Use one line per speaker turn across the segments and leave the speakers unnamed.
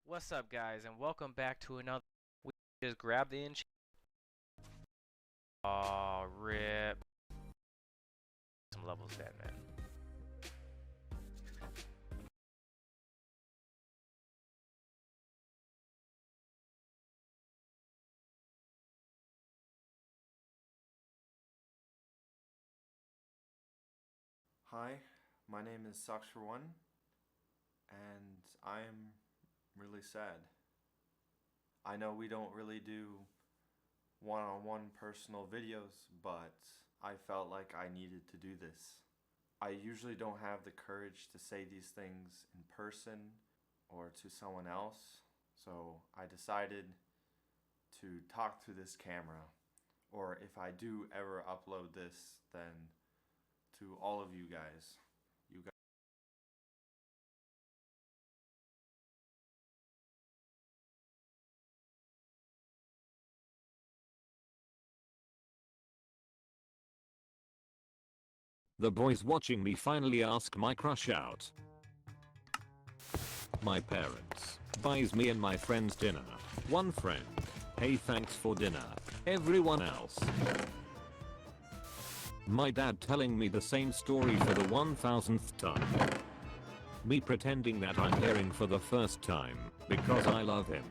What's up, guys, and welcome back to another. We just grabbed the enchant. Aw, rip. Some levels dead, man.
Hi, my name is Socks1, and I'm really sad. I know we don't really do one-on-one personal videos, but I felt like I needed to do this. I usually don't have the courage to say these things in person or to someone else, so I decided to talk to this camera, or if I do ever upload this, then to all of you guys. You guys.
The boys watching me finally ask my crush out. My parents buys me and my friends dinner. One friend, hey, thanks for dinner. Everyone else. My dad telling me the same story for the 1000th time. Me pretending that I'm hearing for the first time because I love him.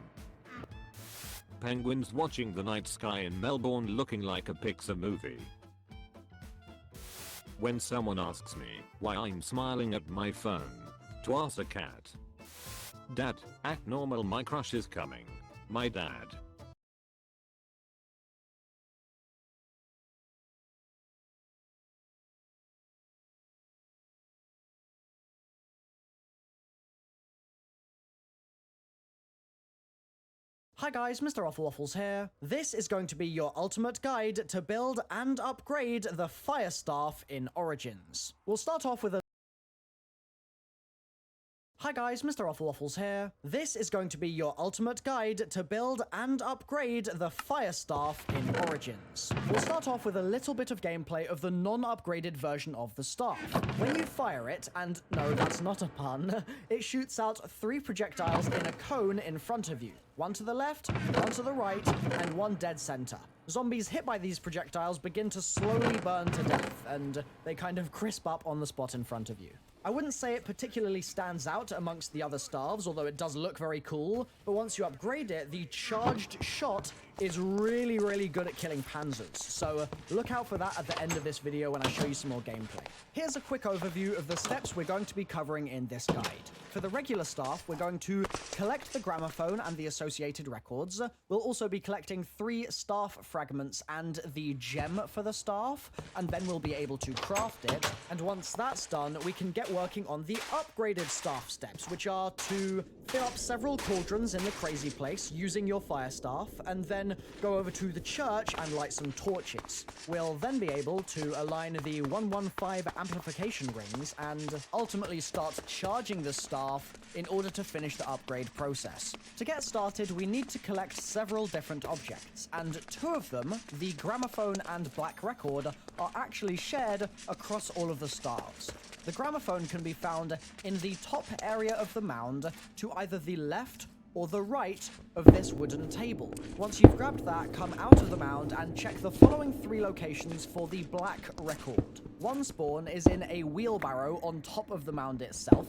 Penguins watching the night sky in Melbourne looking like a Pixar movie. When someone asks me why I'm smiling at my phone, to ask a cat. Dad, act normal, my crush is coming. My dad.
Hi guys, Mr. Waffles here. This is going to be your ultimate guide to build and upgrade the Fire Staff in Origins. We'll start off with a Hi guys, Mr. Waffles here. This is going to be your ultimate guide to build and upgrade the Fire Staff in Origins. We'll start off with a little bit of gameplay of the non-upgraded version of the staff. When you fire it, and no, that's not a pun, it shoots out 3 projectiles in a cone in front of you. One to the left, one to the right, and one dead center. Zombies hit by these projectiles begin to slowly burn to death, and they kind of crisp up on the spot in front of you. I wouldn't say it particularly stands out amongst the other staffs, although it does look very cool, but once you upgrade it, the charged shot is really good at killing panzers, so look out for that at the end of this video when I show you some more gameplay. Here's a quick overview of the steps we're going to be covering in this guide. For the regular staff, we're going to collect the gramophone and the associated records. We'll also be collecting 3 staff fragments and the gem for the staff, and then we'll be able to craft it. And once that's done, we can get working on the upgraded staff steps, which are to fill up several cauldrons in the crazy place using your fire staff, and then go over to the church and light some torches. We'll then be able to align the 115 amplification rings and ultimately start charging the staff in order to finish the upgrade process. To get started, we need to collect several different objects, and 2 of them, the gramophone and black record, are actually shared across all of the staffs. The gramophone can be found in the top area of the mound to either the left or the right of this wooden table. Once you've grabbed that, come out of the mound and check the following 3 locations for the black record. One spawn is in a wheelbarrow on top of the mound itself.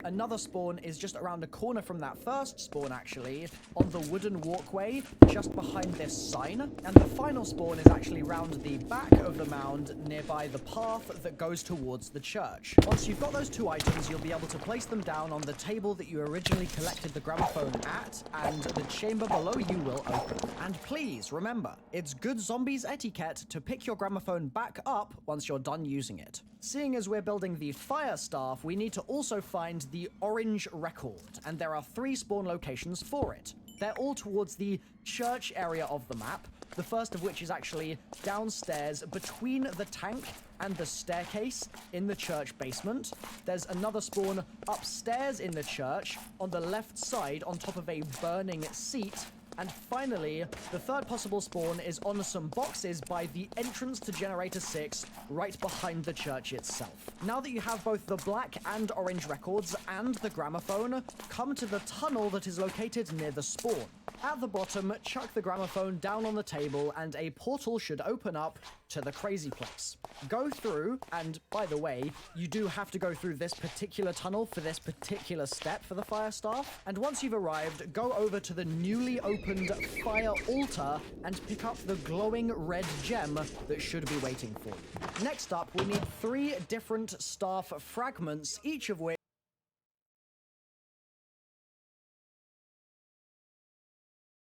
Another spawn is just around a corner from that first spawn, actually, on the wooden walkway just behind this sign. And the final spawn is actually round the back of the mound nearby the path that goes towards the church. Once you've got those 2 items, you'll be able to place them down on the table that you originally collected the gramophone at, and the chamber below you will open. And please, remember, it's good zombies etiquette to pick your gramophone back up once you're done using it. Seeing as we're building the fire staff, we need to also find the orange record, and there are 3 spawn locations for it. They're all towards the church area of the map, the first of which is actually downstairs between the tank and the staircase in the church basement. There's another spawn upstairs in the church on the left side on top of a burning seat, And finally, the third possible spawn is on some boxes by the entrance to Generator 6, right behind the church itself. Now that you have both the black and orange records and the gramophone, come to the tunnel that is located near the spawn. At the bottom, chuck the gramophone down on the table and a portal should open up to the crazy place. Go through, and by the way, you do have to go through this particular tunnel for this particular step for the fire staff. And once you've arrived, go over to the newly opened fire altar and pick up the glowing red gem that should be waiting for you. Next up, we need 3 different staff fragments, each of which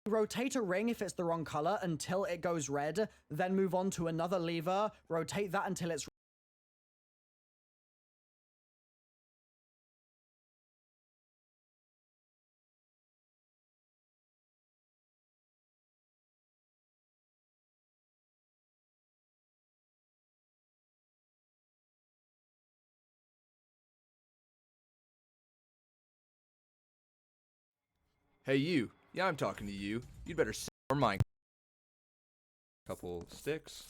rotate a ring if it's the wrong color until it goes red, then move on to another lever, rotate that until it's
Hey you, yeah, I'm talking to you. You'd better sell your mine. Couple sticks.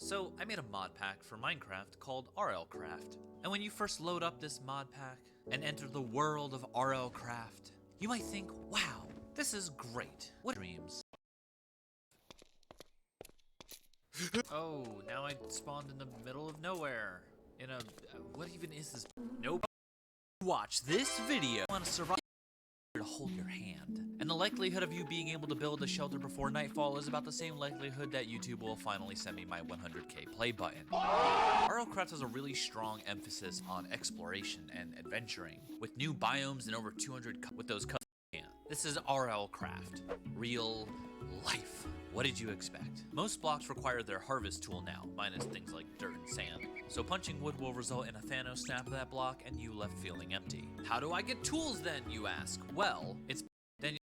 So I made a mod pack for Minecraft called RLCraft. And when you first load up this mod pack and enter the world of RLCraft, you might think, wow, this is great. What dreams? Oh, now I spawned in the middle of nowhere. In a, what even is this? Nope. Watch this video. I want to survive to hold your hand. And the likelihood of you being able to build a shelter before nightfall is about the same likelihood that YouTube will finally send me my 100k play button. RLCraft has a really strong emphasis on exploration and adventuring, with new biomes and over 200 with those custom. This is RLCraft. Real life. What did you expect? Most blocks require their harvest tool now, minus things like dirt and sand. So punching wood will result in a Thanos snap of that block and you left feeling empty. How do I get tools then, you ask? Well, it's then you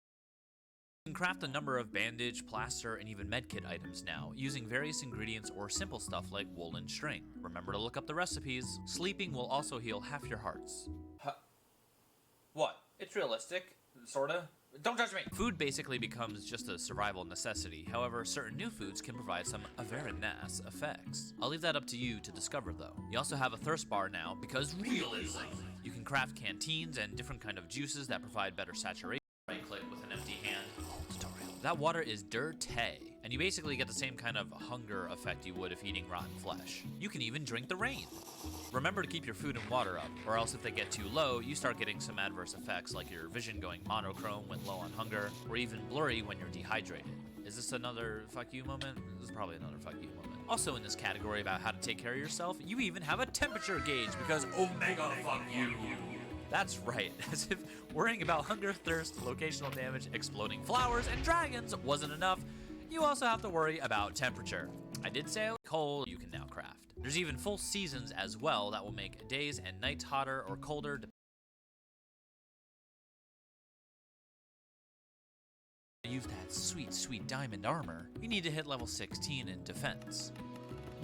can craft a number of bandage, plaster, and even medkit items now, using various ingredients or simple stuff like wool and string. Remember to look up the recipes. Sleeping will also heal half your hearts. What? It's realistic, sorta. Don't judge me! Food basically becomes just a survival necessity. However, certain new foods can provide some very nice effects. I'll leave that up to you to discover though. You also have a thirst bar now because realism. You can craft canteens and different kind of juices that provide better saturation. Right click with an empty hand. Tutorial. That water is dirty, and you basically get the same kind of hunger effect you would if eating rotten flesh. You can even drink the rain. Remember to keep your food and water up, or else if they get too low, you start getting some adverse effects like your vision going monochrome when low on hunger, or even blurry when you're dehydrated. Is this another fuck you moment? This is probably another fuck you moment. Also in this category about how to take care of yourself, you even have a temperature gauge because Omega fuck you. That's right, as if worrying about hunger, thirst, locational damage, exploding flowers, and dragons wasn't enough, you also have to worry about temperature. I did say cold, you can now craft. There's even full seasons as well that will make days and nights hotter or colder. You've that sweet, sweet diamond armor. You need to hit level 16 in defense.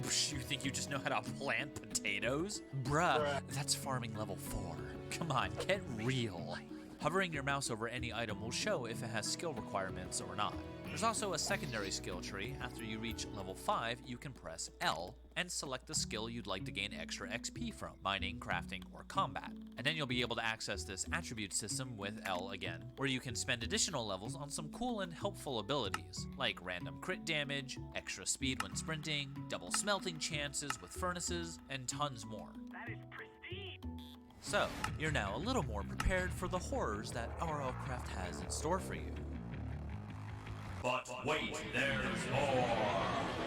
You think you just know how to plant potatoes? Bruh, that's farming level 4. Come on, get real. Hovering your mouse over any item will show if it has skill requirements or not. There's also a secondary skill tree. After you reach level 5, you can press L and select the skill you'd like to gain extra XP from, mining, crafting, or combat. And then you'll be able to access this attribute system with L again, where you can spend additional levels on some cool and helpful abilities, like random crit damage, extra speed when sprinting, double smelting chances with furnaces, and tons more. That is pristine! So, you're now a little more prepared for the horrors that RLCraft has in store for you. But wait, there's more!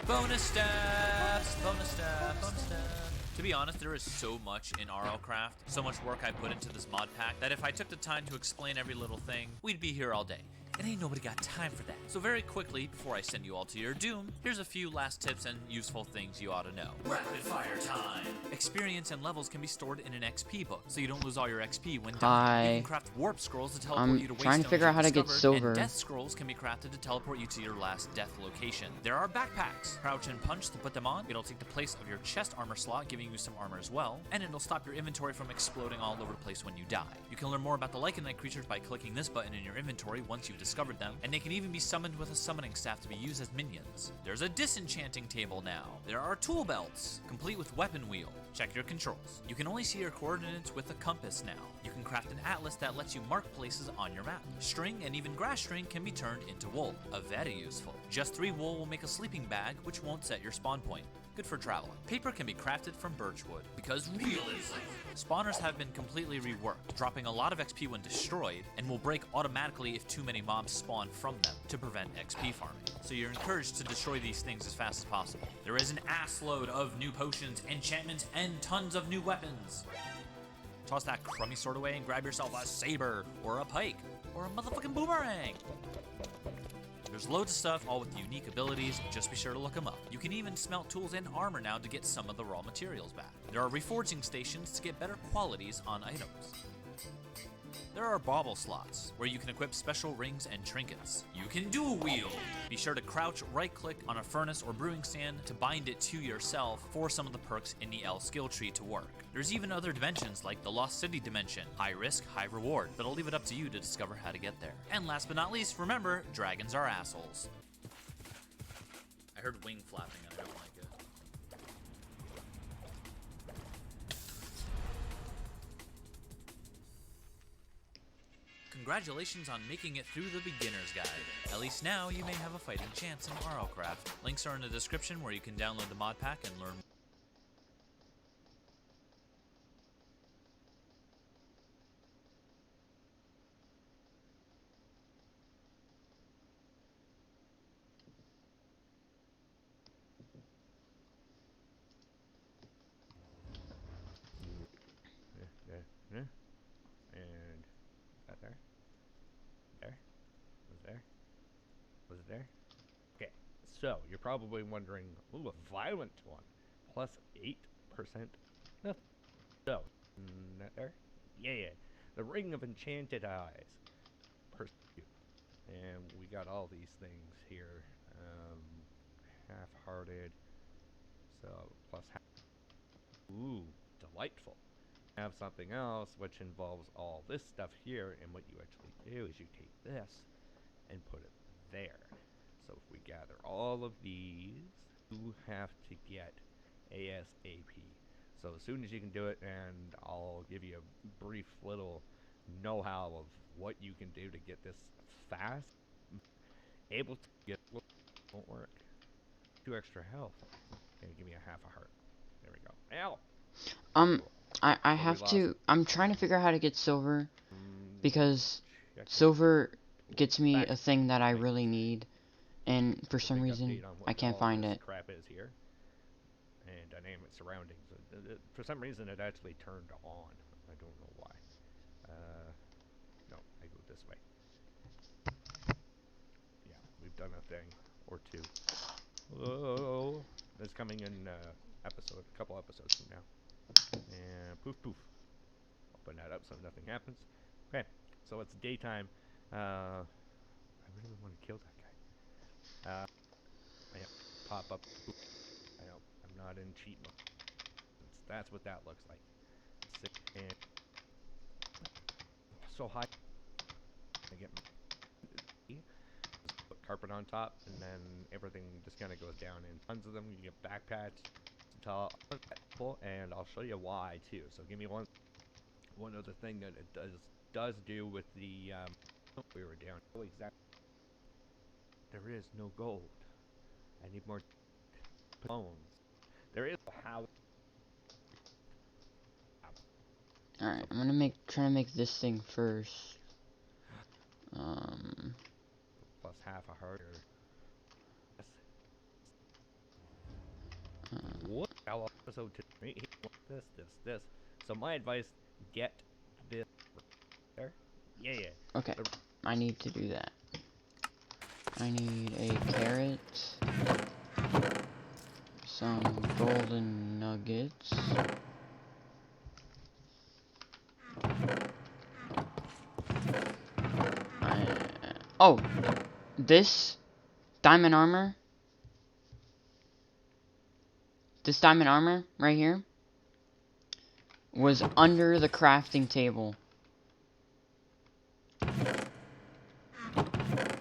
Bonus stats! Bonus stats! Bonus stats! To be honest, there is so much in RLCraft, so much work I put into this mod pack, that if I took the time to explain every little thing, we'd be here all day. And ain't nobody got time for that. So very quickly, before I send you all to your doom, here's a few last tips and useful things you ought to know. Rapid fire time! Experience and levels can be stored in an XP book, so you don't lose all your XP when dying. You can craft warp scrolls to teleport you to
trying to
waystones
figure out how to get
discovered,
silver.
And death scrolls can be crafted to teleport you to your last death location. There are backpacks. Crouch and punch to put them on. It'll take the place of your chest armor slot, giving you some armor as well, and it'll stop your inventory from exploding all over the place when you die. You can learn more about the Lycanite creatures by clicking this button in your inventory once you've discovered them, and they can even be summoned with a summoning staff to be used as minions. There's a disenchanting table now. There are tool belts, complete with weapon wheel. Check your controls. You can only see your coordinates with a compass now. You can craft an atlas that lets you mark places on your map. String and even grass string can be turned into wool. Very useful. Just 3 wool will make a sleeping bag, which won't set your spawn point. Good for traveling. Paper can be crafted from birchwood, because realism. Spawners have been completely reworked, dropping a lot of XP when destroyed, and will break automatically if too many mobs spawn from them to prevent XP farming. So you're encouraged to destroy these things as fast as possible. There is an assload of new potions, enchantments, and tons of new weapons. Toss that crummy sword away and grab yourself a saber, or a pike, or a motherfucking boomerang. There's loads of stuff, all with unique abilities, just be sure to look them up. You can even smelt tools and armor now to get some of the raw materials back. There are reforging stations to get better qualities on items. There are bauble slots, where you can equip special rings and trinkets. You can dual wield. Be sure to crouch, right-click on a furnace or brewing stand to bind it to yourself for some of the perks in the L skill tree to work. There's even other dimensions like the Lost City dimension. High risk, high reward, but I'll leave it up to you to discover how to get there. And last but not least, remember, dragons are assholes. I heard wing flapping and I don't like it. Congratulations on making it through the beginner's guide. At least now you may have a fighting chance in RLCraft. Links are in the description where you can download the mod pack and learn.
And that there? There? Was there? Was it there? Okay, so you're probably wondering, ooh, a violent one. Plus 8%. No. So, that there? Yeah, the Ring of Enchanted Eyes. Pursuit. And we got all these things here. Half-hearted. So, plus half. Ooh, delightful. Have something else which involves all this stuff here, and what you actually do is you take this and put it there. So if we gather all of these, you have to get ASAP. So as soon as you can do it, and I'll give you a brief little know-how of what you can do to get this fast. Able to get, won't work. 2 extra health. And give me a half a heart. There we go. Ow!
I have to, I'm trying to figure out how to get silver, because silver gets me a thing that I really need, and for some reason, I can't find it.
Crap is here. And dynamic surroundings. For some reason, it actually turned on. I don't know why. No, I go this way. Yeah, we've done a thing or two. Whoa! That's coming in a couple episodes from now. And poof poof. Open that up so nothing happens. Okay, so it's daytime. I really want to kill that guy. Yeah, pop up. I know, I'm not in cheat mode. That's what that looks like. And so high. I get put carpet on top, and then everything just kind of goes down in tons of them. You get backpacks. And I'll show you why too. So give me one other thing that it does do with the we were down. Oh, exactly. There is no gold. I need more bones. There is a house.
Alright, I'm gonna try to make this thing first.
Plus half a heart. what? So to this. So my advice: get this. There. Yeah.
Okay, I need to do that. I need a carrot, some golden nuggets, oh, this diamond armor right here was under the crafting table.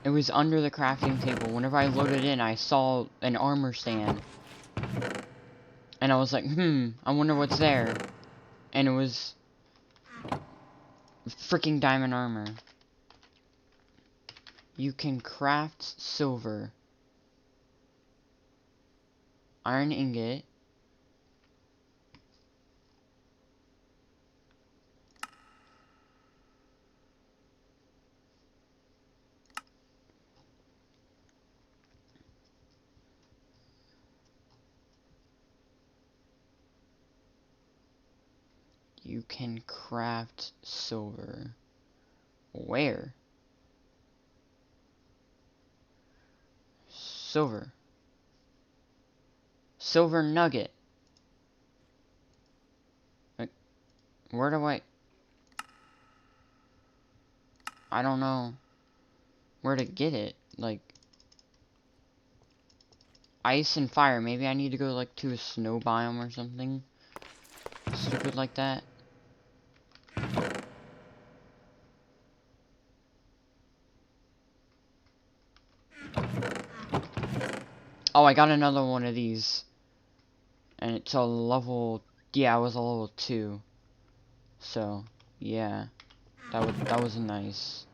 It was under the crafting table. Whenever I loaded in, I saw an armor stand. And I was like, I wonder what's there. And it was freaking diamond armor. You can craft silver, iron ingot, you can craft silver. Where? Silver. Silver nugget. Like, where do I don't know where to get it. Like, ice and fire. Maybe I need to go, like, to a snow biome or something stupid like that. Oh, I got another one of these. And it's a level... Yeah, it was a level 2. So, yeah. That was nice.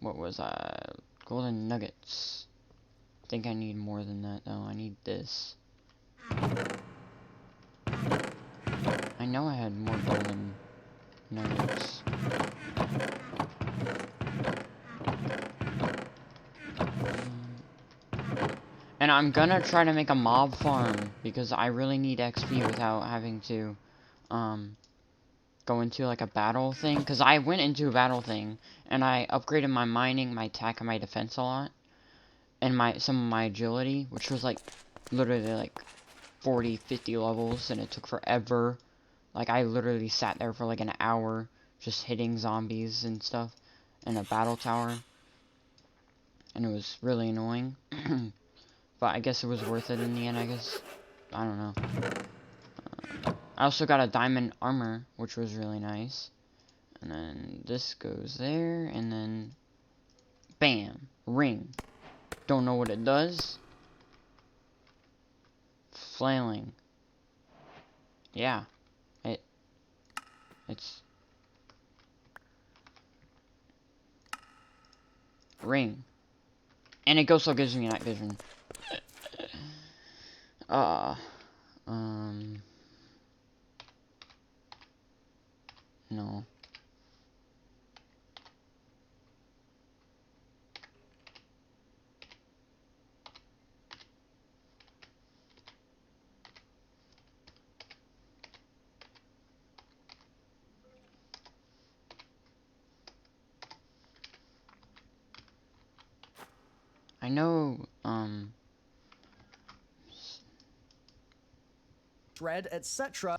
What was I? Golden nuggets. I think I need more than that, though. I need this. I know I had more golden nuggets. And I'm gonna try to make a mob farm, because I really need XP without having to, go into, like, a battle thing. Because I went into a battle thing, and I upgraded my mining, my attack, and my defense a lot. And some of my agility, which was, like, literally, like, 40, 50 levels, and it took forever. Like, I literally sat there for, like, an hour, just hitting zombies and stuff, in a battle tower. And it was really annoying. But I guess it was worth it in the end, I guess. I don't know. I also got a diamond armor, which was really nice. And then this goes there, and then... Bam! Ring. Don't know what it does. Flailing. Yeah. It's... Ring. And it also gives me night vision. No. I know,
Dread, etc.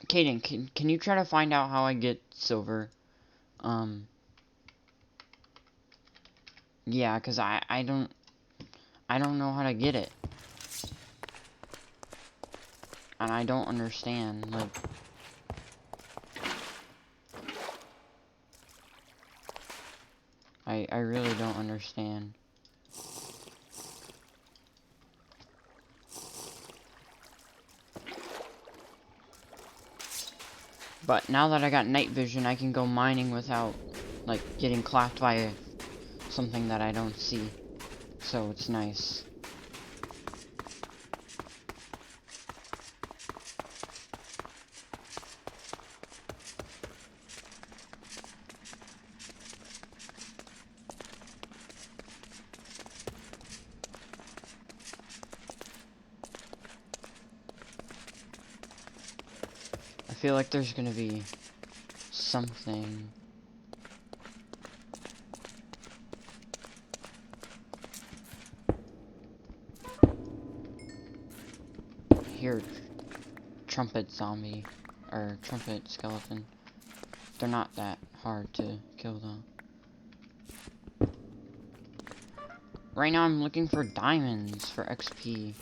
Kaden, can you try to find out how I get silver? Yeah, cause I don't know how to get it. And I don't understand, like... I really don't understand. But now that I got night vision, I can go mining without like, getting clapped by something that I don't see. So it's nice. I feel like there's gonna be something. Here, trumpet zombie, or trumpet skeleton. They're not that hard to kill though. Right now I'm looking for diamonds for XP.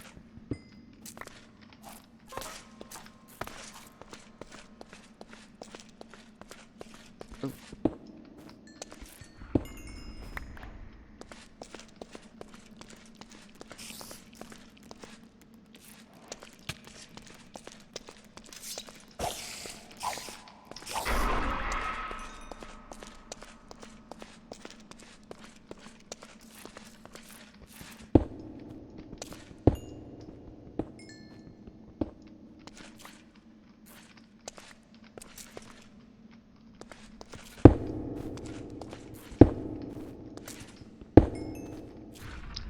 Oop.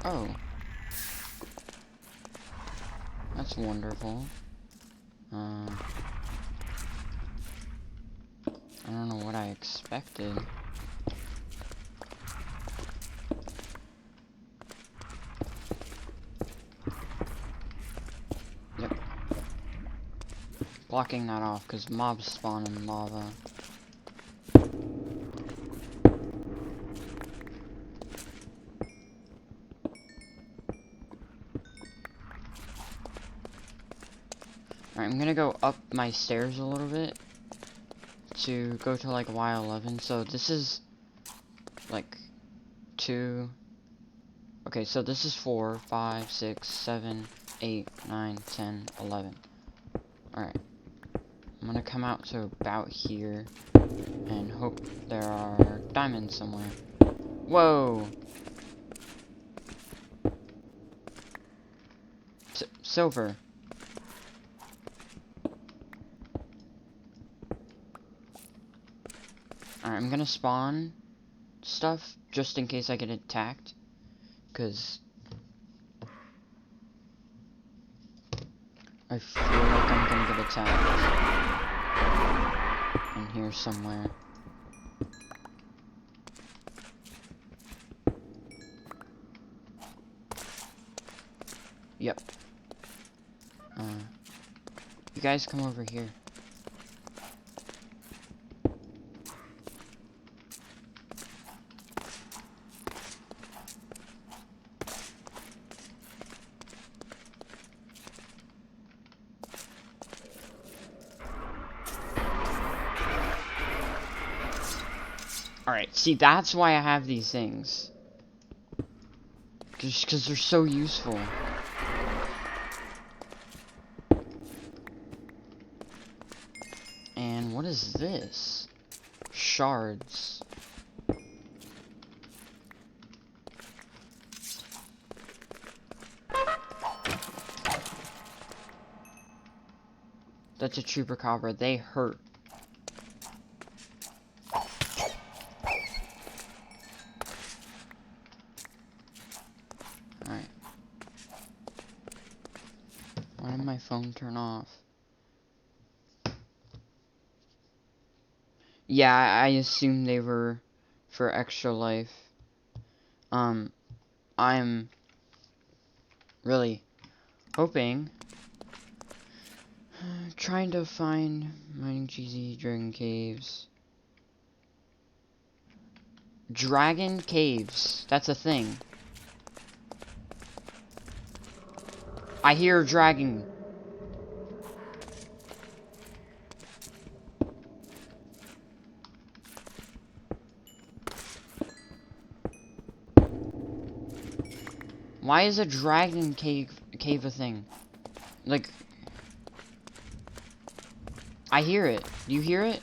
Oh. That's wonderful. I don't know what I expected. Yep. Blocking that off because mobs spawn in lava. Alright, I'm gonna go up my stairs a little bit to go to like Y11. So this is like 2. Okay, so this is 4, 5, 6, 7, 8, 9, 10, 11. Alright. I'm gonna come out to about here and hope there are diamonds somewhere. Whoa! Silver. Alright, I'm gonna spawn stuff just in case I get attacked. Because I feel like I'm gonna get attacked. In here somewhere. Yep. You guys come over here. Alright, see, that's why I have these things. Just because they're so useful. And what is this? Shards. That's a chupacabra. They hurt. Alright. Why did my phone turn off? Yeah, I assumed they were for extra life. I'm really hoping, trying to find mining cheesy dragon caves. Dragon caves, that's a thing. I hear a dragon. Why is a dragon cave a thing? Like, I hear it. Do you hear it?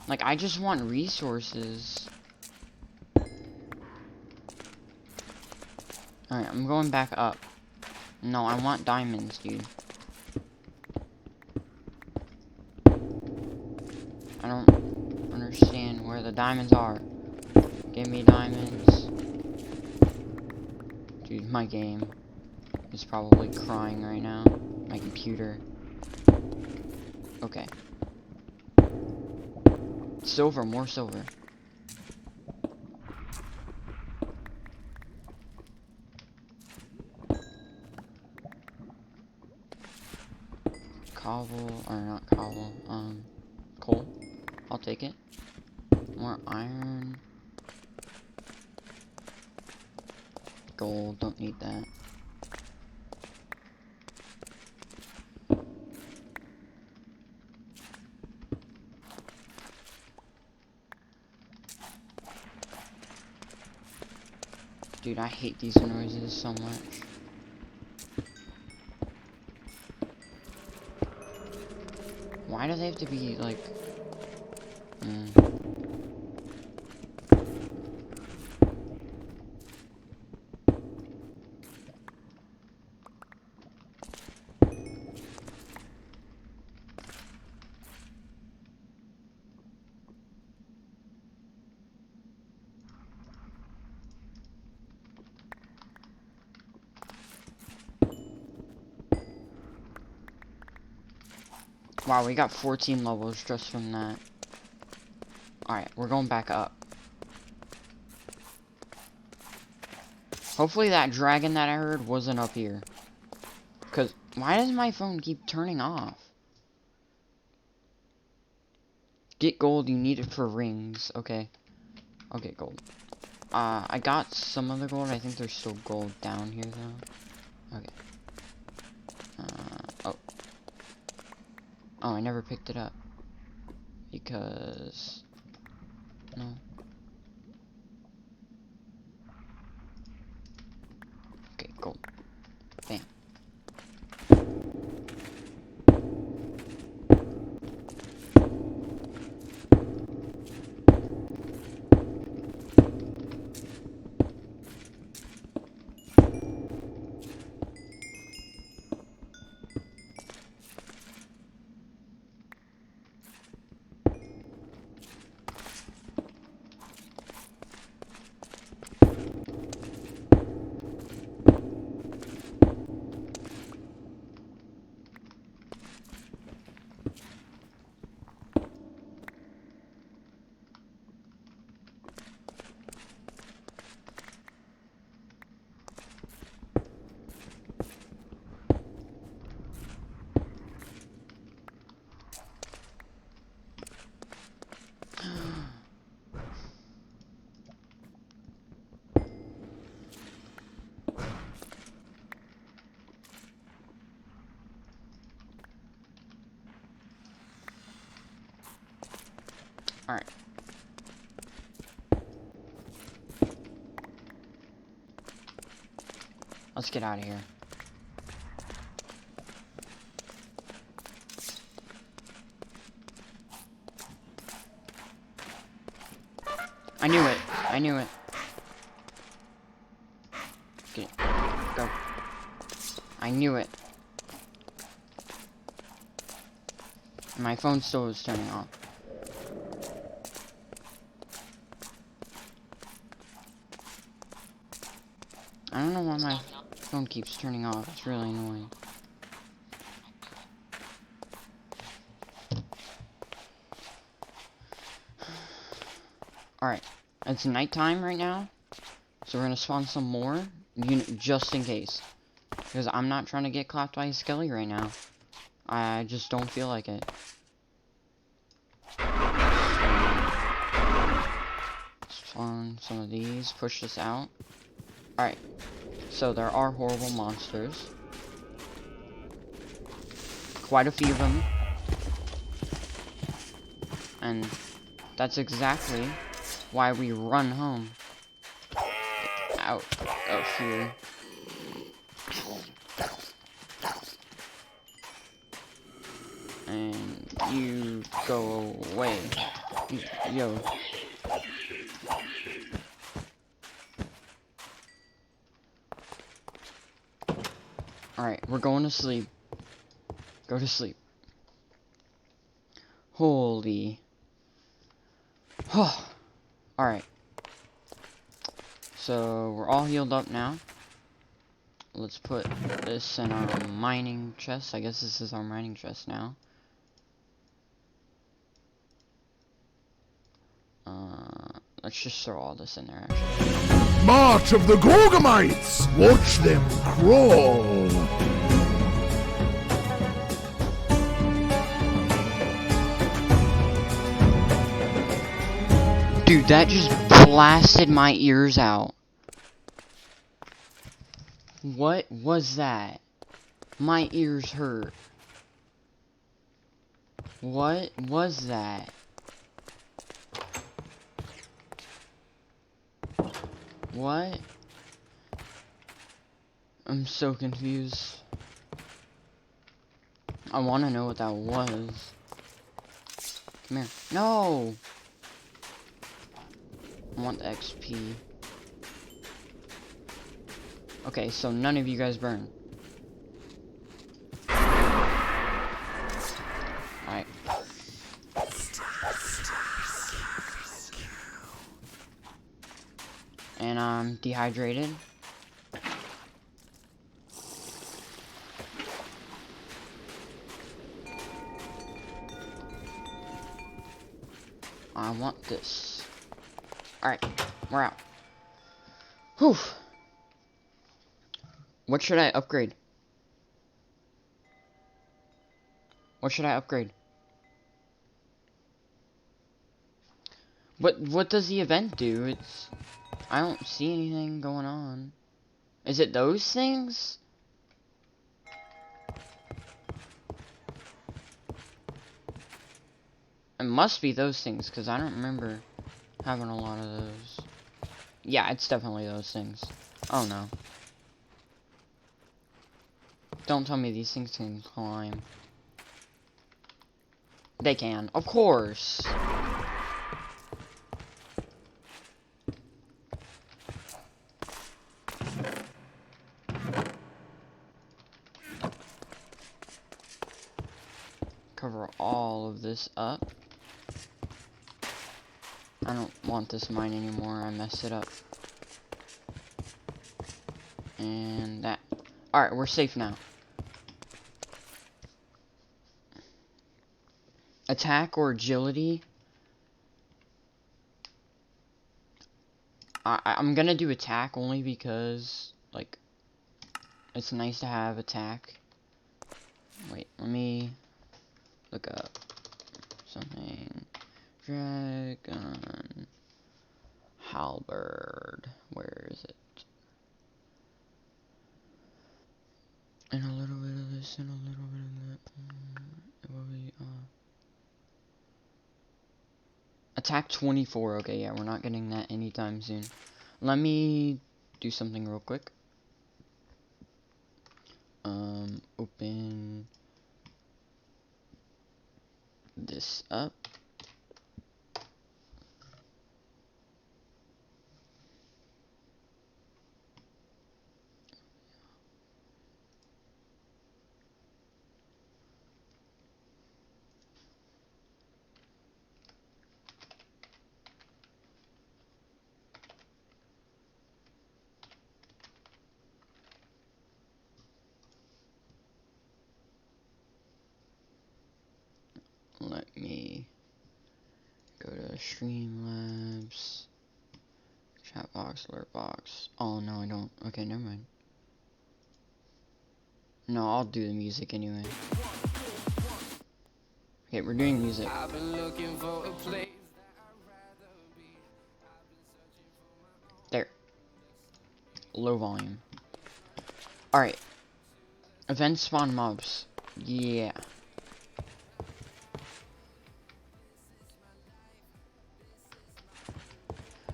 Like, I just want resources. Alright, I'm going back up. No, I want diamonds, dude. I don't understand where the diamonds are. Give me diamonds. Dude, my game is probably crying right now. My computer. Okay. Silver, more silver. Cobble, or not cobble, coal. I'll take it. More iron. Gold, don't need that. Dude, I hate these noises so much. Why do they have to be, like... Wow, we got 14 levels just from that. Alright, we're going back up. Hopefully that dragon that I heard wasn't up here. Because, why does my phone keep turning off? Get gold, you need it for rings. Okay. I'll get gold. I got some of the gold. I think there's still gold down here, though. Okay. Oh. Oh, I never picked it up. Because... No. Okay, gold. Bam. Alright. Let's get out of here. I knew it. I knew it. Get it. Go. I knew it. My phone still was turning off. I don't know why my phone keeps turning off. It's really annoying. Alright. It's nighttime right now. So we're gonna spawn some more. Just in case. Because I'm not trying to get clapped by a skelly right now. I just don't feel like it. Spawn some of these. Push this out. Alright. So there are horrible monsters. Quite a few of them. And that's exactly why we run home. Get out of here. And you go away. Yo. Alright, we're going to sleep. Go to sleep. Holy. Alright. So, we're all healed up now. Let's put this in our mining chest. I guess this is our mining chest now. Let's just throw all this in there, actually.
March of the Gorgomites! Watch them crawl!
Dude, that just blasted my ears out. What was that? My ears hurt. What was that? What? I'm so confused. I want to know what that was. Come here. No! I want the XP. Okay, so none of you guys burn. Alright. And I'm dehydrated. I want this. Alright, we're out. Whew. What should I upgrade? What should I upgrade? What does the event do? I don't see anything going on. Is it those things? It must be those things, because I don't remember having a lot of those. Yeah, it's definitely those things. Oh no. Don't tell me these things can climb. They can, of course. Cover all of this up. I don't want this mine anymore. I messed it up. And that. Alright, we're safe now. Attack or agility? I'm gonna do attack only because, like, it's nice to have attack. Wait, let me look up something. Dragon halberd. Where is it? And a little bit of this and a little bit of that. It will be attack 24. Okay, yeah, we're not getting that anytime soon. Let me do something real quick. Open this up. Let me go to Streamlabs, chat box, alert box. Oh no, I don't. Okay, never mind. No, I'll do the music anyway. Okay, we're doing music. There. Low volume. Alright. Event spawn mobs. Yeah.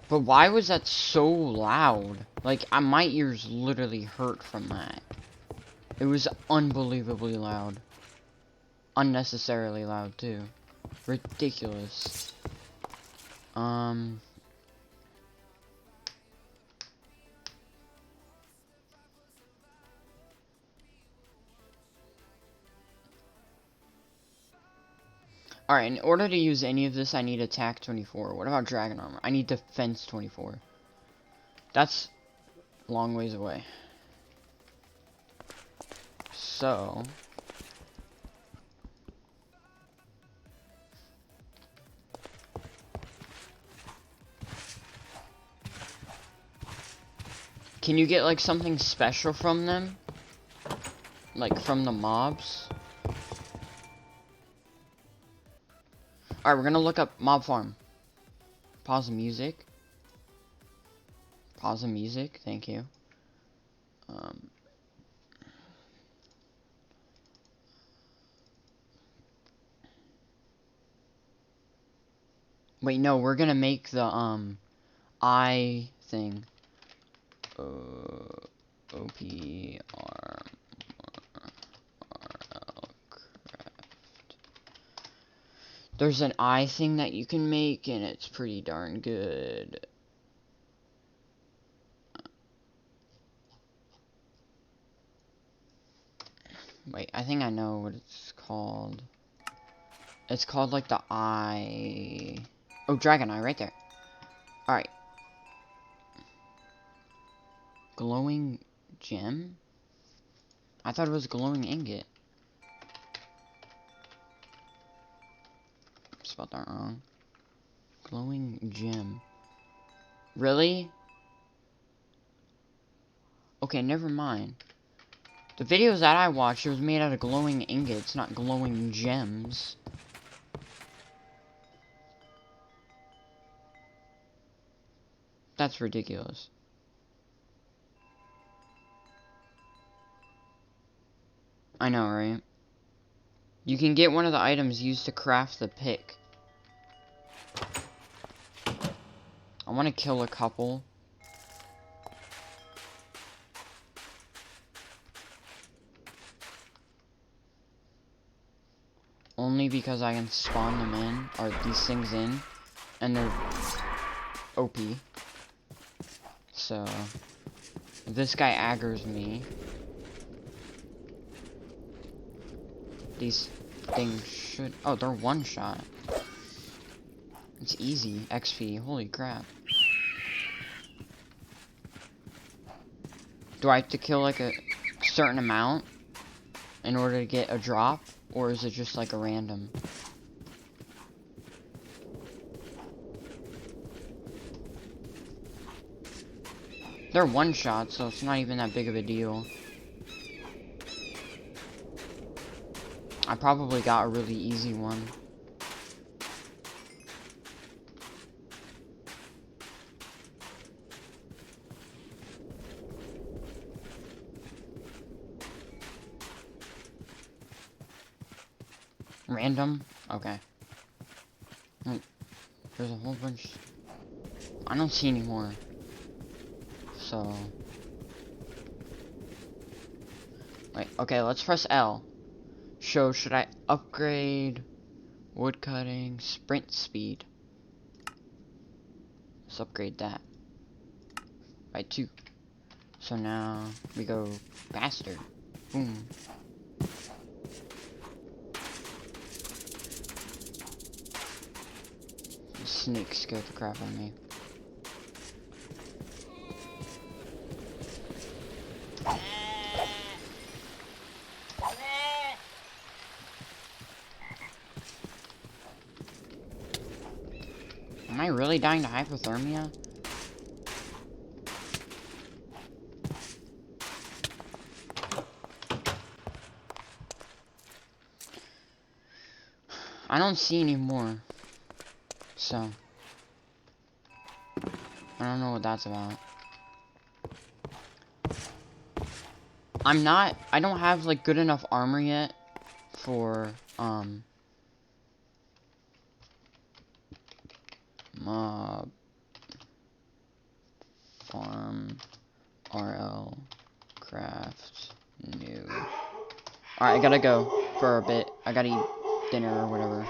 But why was that so loud? Like, my ears literally hurt from that. It was unbelievably loud. Unnecessarily loud, too. Ridiculous. Alright, in order to use any of this, I need attack 24. What about dragon armor? I need defense 24. That's a long ways away. So... can you get, like, something special from them? Like, from the mobs? Alright, we're gonna look up mob farm. Pause the music. Pause the music, thank you. Wait, no, we're gonna make the, I thing. OP arm RL craft. There's an eye thing that you can make, and it's pretty darn good. Wait, I think I know what it's called. It's called like the eye. Oh, dragon eye right there. Alright. Glowing gem? I thought it was glowing ingot. Spelled that wrong. Glowing gem. Really? Okay, never mind. The videos that I watched, it was made out of glowing ingots, not glowing gems. That's ridiculous. I know, right? You can get one of the items used to craft the pick. I want to kill a couple. Only because I can spawn them in, or these things in, and they're OP. So, this guy aggroes me. These things should... oh, they're one shot. It's easy. XP. Holy crap. Do I have to kill like a certain amount in order to get a drop? Or is it just like a random? They're one shot, so it's not even that big of a deal. I probably got a really easy one. Random? Okay. There's a whole bunch. I don't see any more. So. Wait, okay, let's press L. Show, should I upgrade woodcutting, sprint speed? Let's upgrade that. By 2. So now we go faster. Boom. Snake scared the crap out of me. Am I really dying to hypothermia? I don't see any more. So, I don't know what that's about. I don't have like good enough armor yet for, mob farm RL craft new. Alright, I gotta go for a bit. I gotta eat dinner or whatever.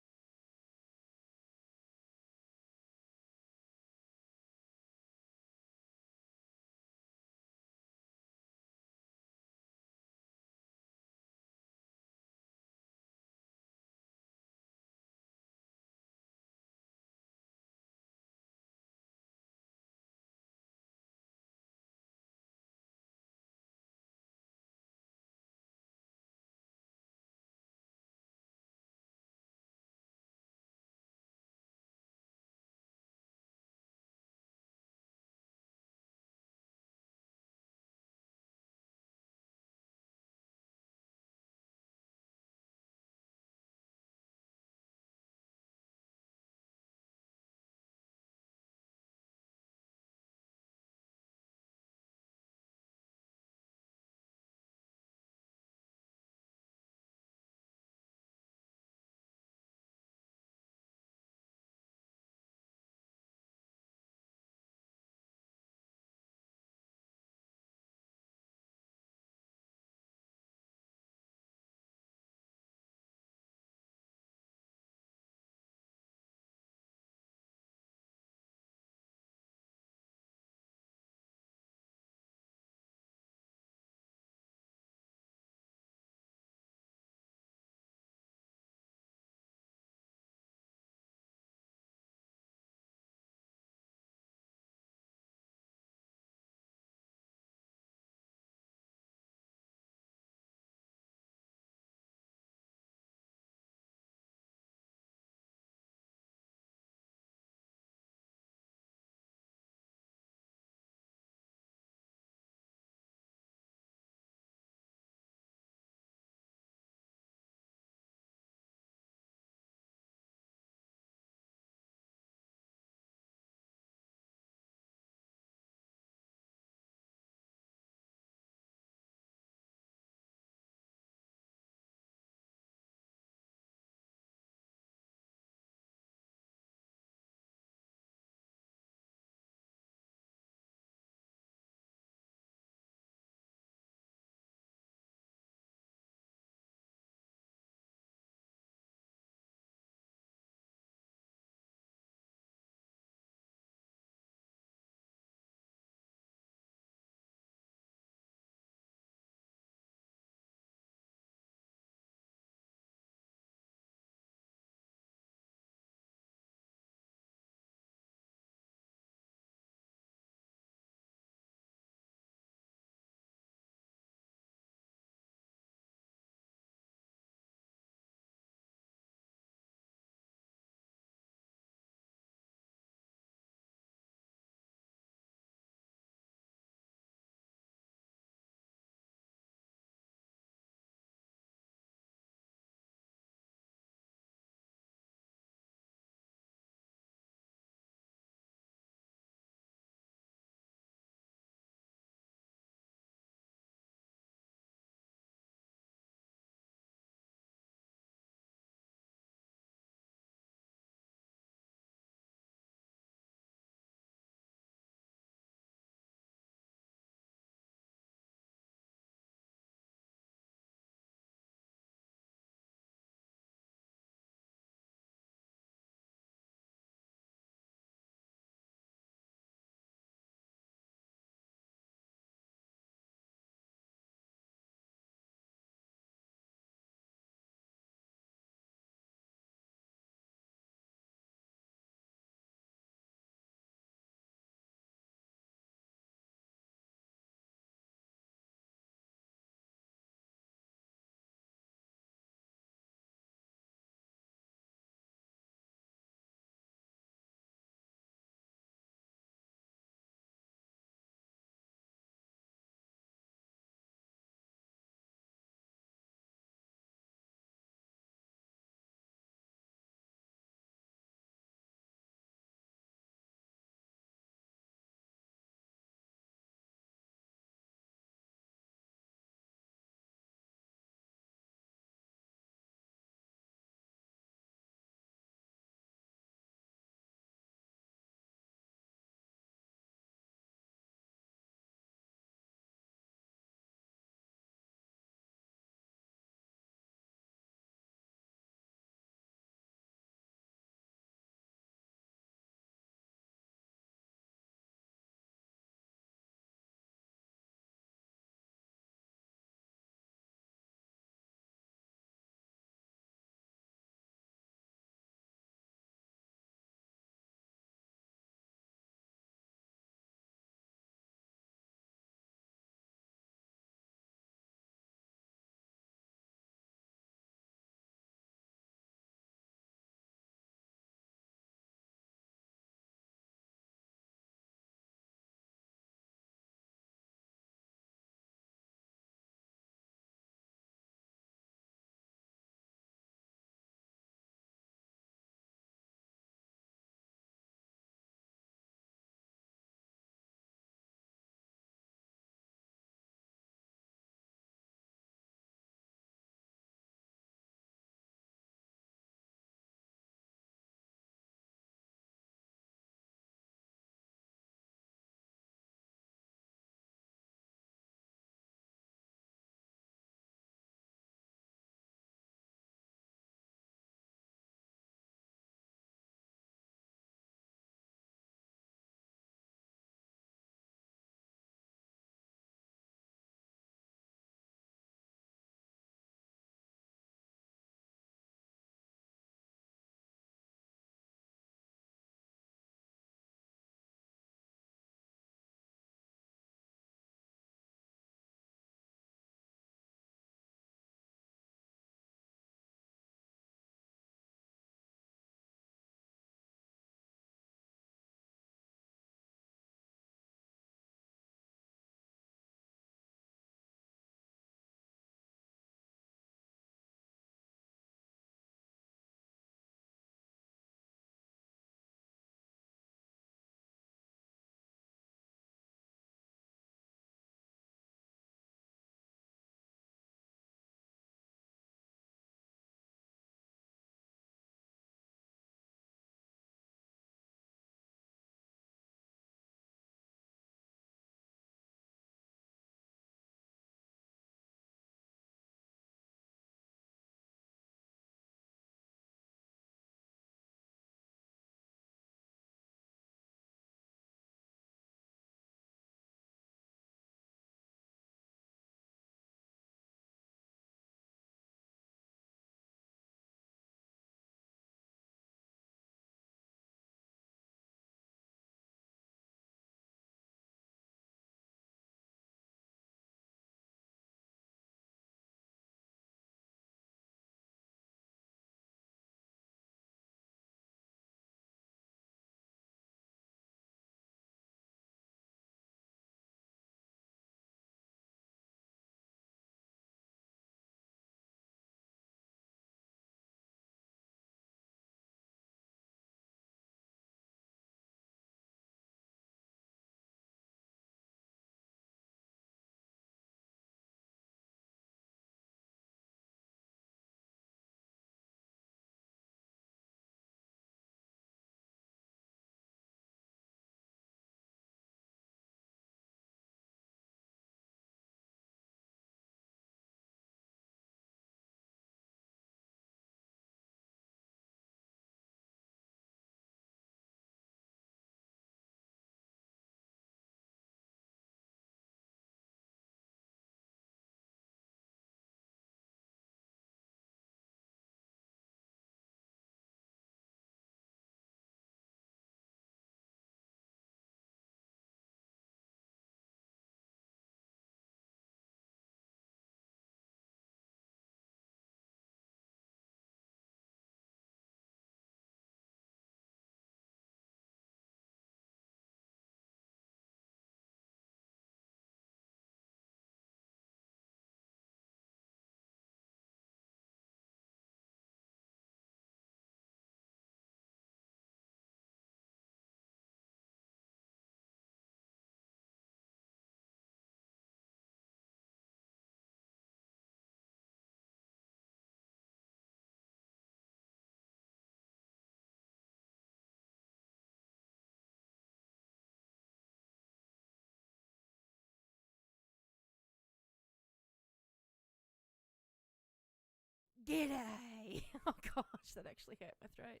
G'day! Oh gosh, that actually hurt my throat.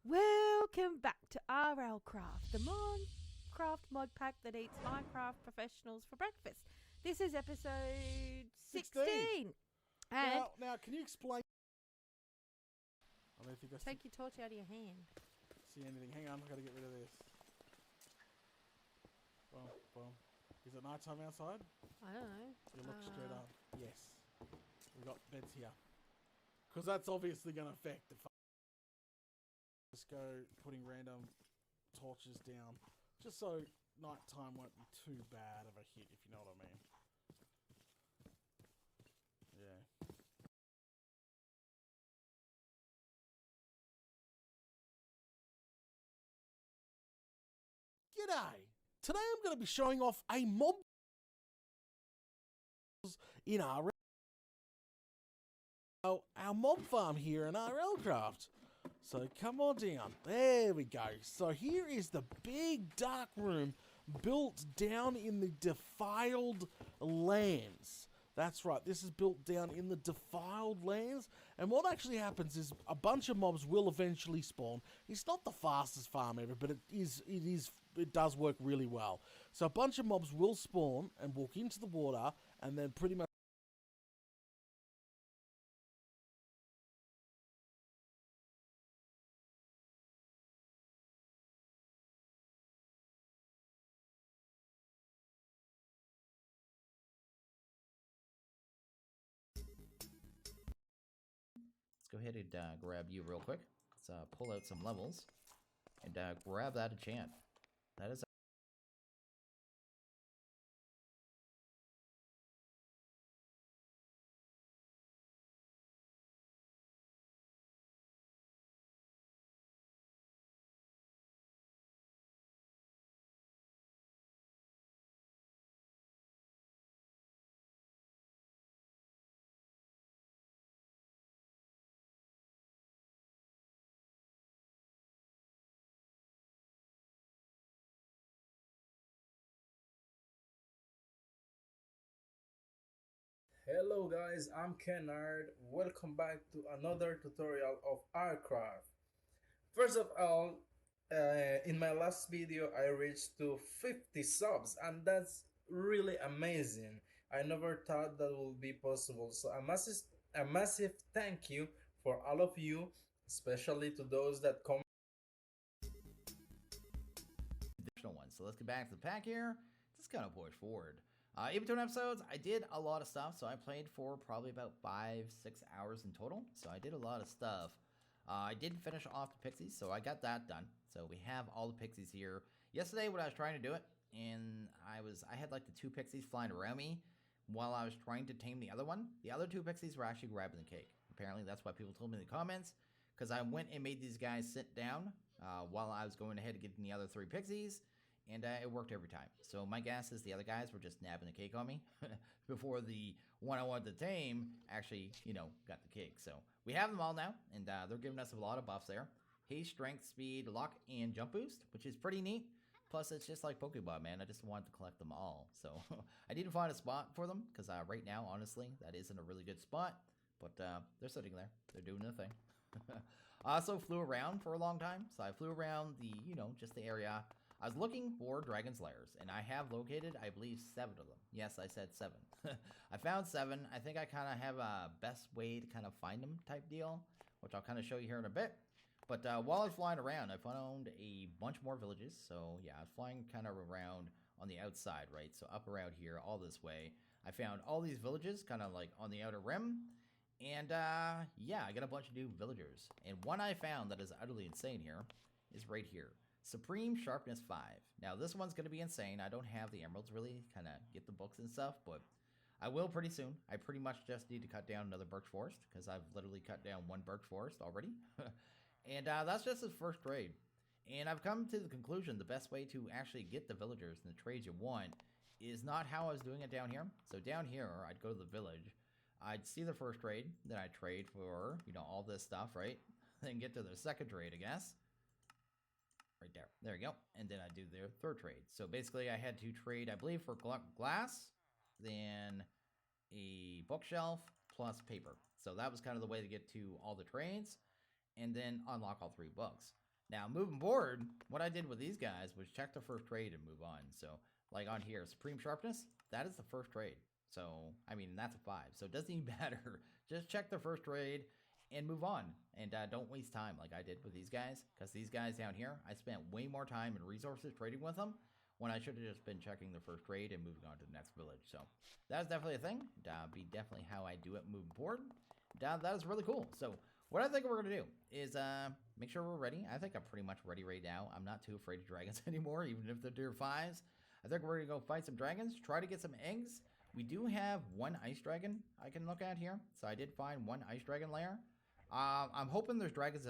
Welcome back to RL Craft, the Minecraft mod pack that eats Minecraft professionals for breakfast. This is episode 16. And
Now, can you explain? I don't think that's
take your torch out of your hand.
see anything. Hang on, I've got to get rid of this. Well, is it nighttime outside?
I don't know.
You look straight up. Yes. We got beds here. Because that's obviously going to affect the... Just go putting random torches down. Just so nighttime won't be too bad of a hit, if you know what I mean. Yeah. G'day! Today I'm going to be showing off a mob in RL. Our mob farm here in RL Craft. So come on down. There we go. So here is the big dark room built down in the defiled lands. That's right, this is built down in the defiled lands. And what actually happens is a bunch of mobs will eventually spawn. It's not the fastest farm ever, but it does work really well. So a bunch of mobs will spawn and walk into the water and then pretty much
go ahead and grab you real quick. Let's pull out some levels and grab that enchant. That is
Hello guys, I'm Kennard. Welcome back to another tutorial of Arcraft. First of all, in my last video I reached to 50 subs and that's really amazing. I never thought that would be possible. So a massive thank you for all of you, especially to those that come.
additional one. So let's get back to the pack here. Just kind of push forward. In between episodes, I did a lot of stuff. So I played for probably about 5-6 hours in total. So I did a lot of stuff. I did finish off the pixies, so I got that done. So we have all the pixies here. Yesterday, when I was trying to do it, and I had like the 2 pixies flying around me while I was trying to tame the other one. The other 2 pixies were actually grabbing the cake. Apparently, that's what people told me in the comments. Because I went and made these guys sit down while I was going ahead and getting the other 3 pixies. And it worked every time. So my guess is the other guys were just nabbing the cake on me before the one I wanted to tame actually, got the cake. So we have them all now, and they're giving us a lot of buffs there. Haste, strength, speed, luck, and jump boost, which is pretty neat. Plus, it's just like Pokemon, man. I just wanted to collect them all. So I didn't find a spot for them, because right now, honestly, that isn't a really good spot. But they're sitting there. They're doing their thing. I also flew around for a long time. So I flew around the, just the area. I was looking for dragon's lairs, and I have located, I believe, 7 of them. Yes, I said 7. I found 7. I think I kind of have a best way to kind of find them type deal, which I'll kind of show you here in a bit. But while I was flying around, I found a bunch more villages. So yeah, I was flying kind of around on the outside, right? So up around here, all this way. I found all these villages kind of like on the outer rim. And yeah, I got a bunch of new villagers. And one I found that is utterly insane here is right here. Supreme Sharpness 5. Now this one's going to be insane. I don't have the emeralds really, kind of get the books and stuff, but I will pretty soon. I pretty much just need to cut down another birch forest, because I've literally cut down 1 birch forest already. And that's just his first trade. And I've come to the conclusion the best way to actually get the villagers and the trades you want is not how I was doing it down here. So down here, I'd go to the village, I'd see the first trade, then I'd trade for, all this stuff, right? Then get to the second trade, I guess. Right there. There you go. And then I do their third trade. So basically I had to trade, I believe, for glass, then a bookshelf, plus paper. So that was kind of the way to get to all the trades and then unlock all 3 books. Now, moving forward, what I did with these guys was check the first trade and move on. So, like on here, Supreme Sharpness, that is the first trade. So, I mean, that's a 5. So it doesn't even matter. Just check the first trade and move on. And don't waste time like I did with these guys. Because these guys down here, I spent way more time and resources trading with them when I should have just been checking the first trade and moving on to the next village. So that's definitely a thing. Be definitely how I do it moving forward. That is really cool. So what I think we're going to do is make sure we're ready. I think I'm pretty much ready right now. I'm not too afraid of dragons anymore, even if they're tier 5s. I think we're going to go fight some dragons, try to get some eggs. We do have 1 ice dragon I can look at here. So I did find 1 ice dragon lair. I'm hoping there's dragons.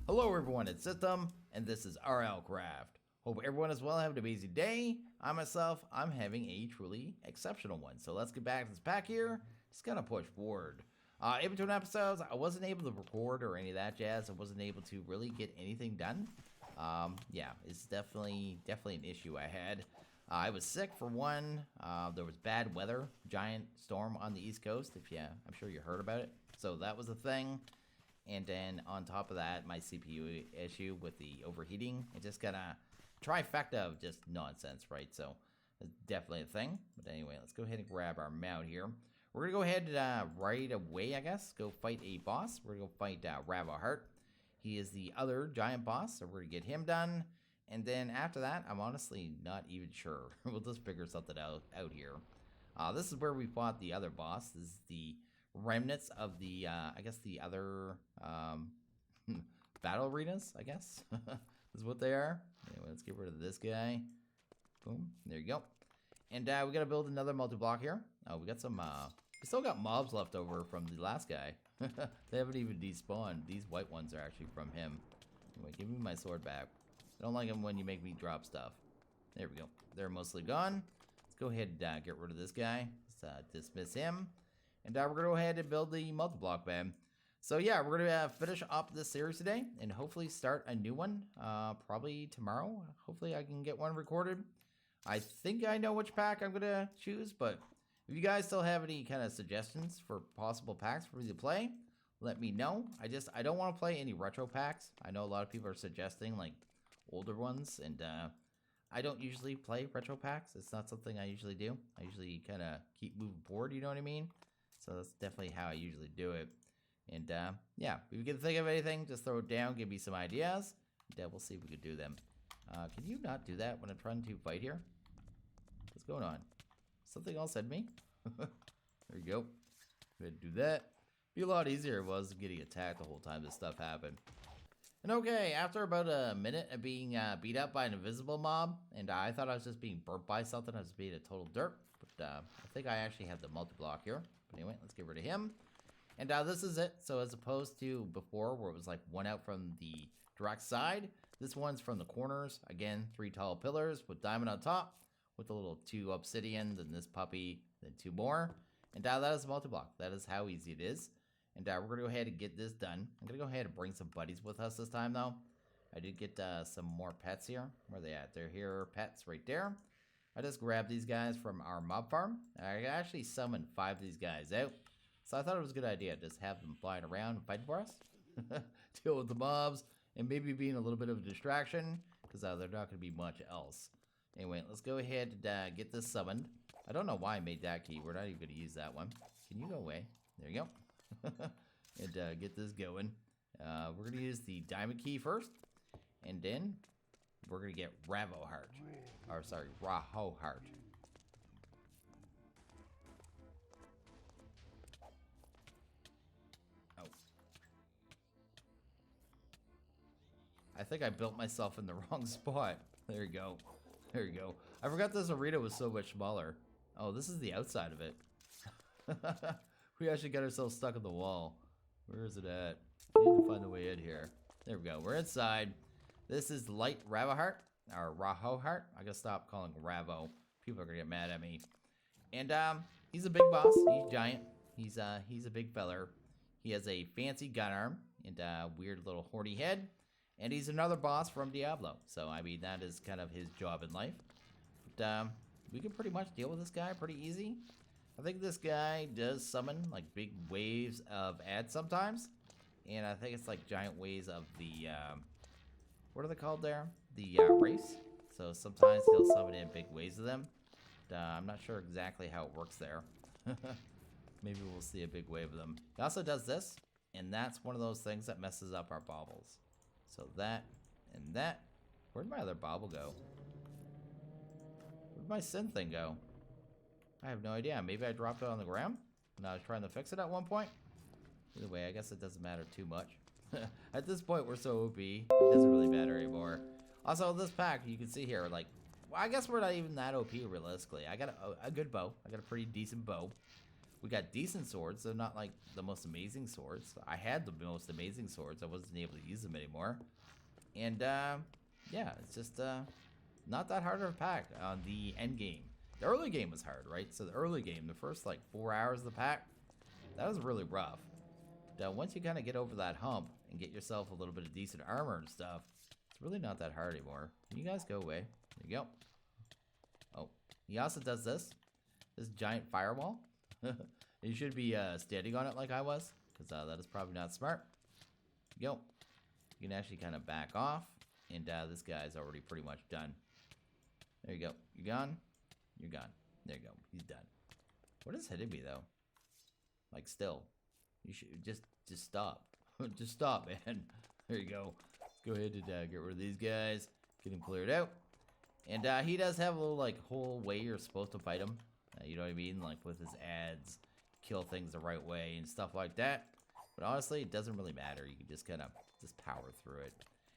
Hello everyone, it's System, and this is RL Craft. Hope everyone is well, having an amazing day. I'm having a truly exceptional one. So let's get back to this pack here. Just gonna push forward. In between episodes, I wasn't able to record or any of that jazz. I wasn't able to really get anything done. Yeah, it's definitely an issue I had. I was sick for one. There was bad weather, giant storm on the East Coast. I'm sure you heard about it. So that was a thing. And then on top of that, my CPU issue with the overheating. It just got a trifecta of just nonsense, right? So it's definitely a thing. But anyway, let's go ahead and grab our mount here. We're going to go ahead right away, I guess. Go fight a boss. We're going to go fight Ravoheart. He is the other giant boss, so we're going to get him done. And then after that, I'm honestly not even sure. We'll just figure something out here. This is where we fought the other boss. This is the remnants of the, I guess the other battle arenas, I guess. Is what they are. Anyway, let's get rid of this guy. Boom. There you go. And we got to build another multi-block here. We got some, we still got mobs left over from the last guy. They haven't even despawned. These white ones are actually from him. Anyway, give me my sword back. I don't like them when you make me drop stuff. There we go. They're mostly gone. Let's go ahead and get rid of this guy. Let's dismiss him. And we're going to go ahead and build the multi-block bed. So yeah, we're going to finish up this series today and hopefully start a new one probably tomorrow. Hopefully I can get one recorded. I think I know which pack I'm going to choose, but if you guys still have any kind of suggestions for possible packs for me to play, let me know. I don't want to play any retro packs. I know a lot of people are suggesting like older ones, and I don't usually play retro packs. It's not something I usually do. I usually kind of keep moving forward, you know what I mean? So that's definitely how I usually do it. And yeah, if you can think of anything, just throw it down, give me some ideas, and we'll see if we can do them. Can you not do that when I'm trying to fight here? What's going on? Something else at me? There you go. Go ahead and do that. Be a lot easier if I was getting attacked the whole time this stuff happened. And okay, after about a minute of being beat up by an invisible mob, and I thought I was just being burnt by something, I was being a total dirt, but I think I actually have the multi-block here. But anyway, let's get rid of him. And this is it. So as opposed to before where it was like one out from the direct side, this one's from the corners. Again, 3 tall pillars with diamond on top, with a little 2 obsidian, then this puppy, then 2 more. And that is multi-block. That is how easy it is. And we're going to go ahead and get this done. I'm going to go ahead and bring some buddies with us this time, though. I did get some more pets here. Where are they at? They're here, pets right there. I just grabbed these guys from our mob farm. I actually summoned 5 of these guys out. So I thought it was a good idea to just have them flying around and fighting for us. Deal with the mobs and maybe being a little bit of a distraction because they're not going to be much else. Anyway, let's go ahead and get this summoned. I don't know why I made that key. We're not even going to use that one. Can you go away? There you go. And get this going. We're going to use the diamond key first. And then we're going to get Ravoheart. Or sorry, Rahoheart. Oh. I think I built myself in the wrong spot. There you go. There you go. I forgot this arena was so much smaller. Oh, this is the outside of it. We actually got ourselves stuck in the wall. Where is it at? I need to find the way in here. There we go. We're inside. This is Light Ravoheart, or Rahoheart. I gotta stop calling Ravo. People are gonna get mad at me. And he's a big boss. He's giant. He's a big feller. He has a fancy gun arm and a weird little horny head. And he's another boss from Diablo. So I mean that is kind of his job in life. But we can pretty much deal with this guy pretty easy. I think this guy does summon like big waves of ads sometimes. And I think it's like giant waves of the what are they called there? The race. So sometimes he'll summon in big waves of them. I'm not sure exactly how it works there. Maybe we'll see a big wave of them. He also does this, and that's one of those things that messes up our baubles. So that and that. Where'd my other bauble go? Where'd my sin thing go? I have no idea. Maybe I dropped it on the ground and I was trying to fix it at one point. Either way, I guess it doesn't matter too much. At this point, we're so OP, it doesn't really matter anymore. Also, this pack, you can see here, like, well, I guess we're not even that OP realistically. I got a good bow. I got a pretty decent bow. We got decent swords. They're not like the most amazing swords. I had the most amazing swords. I wasn't able to use them anymore. And yeah, it's just not that hard of a pack on the end game. The early game was hard, right? So the early game, the first like 4 hours of the pack, that was really rough. But once you kind of get over that hump and get yourself a little bit of decent armor and stuff, it's really not that hard anymore. You guys go away. There you go. Oh, he also does this giant firewall. You should be standing on it like I was, because that is probably not smart. There you go. You can actually kind of back off, and this guy's already pretty much done. There you go. You're gone. You're gone. There you go. He's done. What is hitting me though? Like still. You should just stop. Just stop, man. There you go. Let's go ahead and get rid of these guys. Get him cleared out. And he does have a little like whole way you're supposed to fight him. You know what I mean? Like with his ads, kill things the right way and stuff like that. But honestly, it doesn't really matter. You can just kind of just power through it.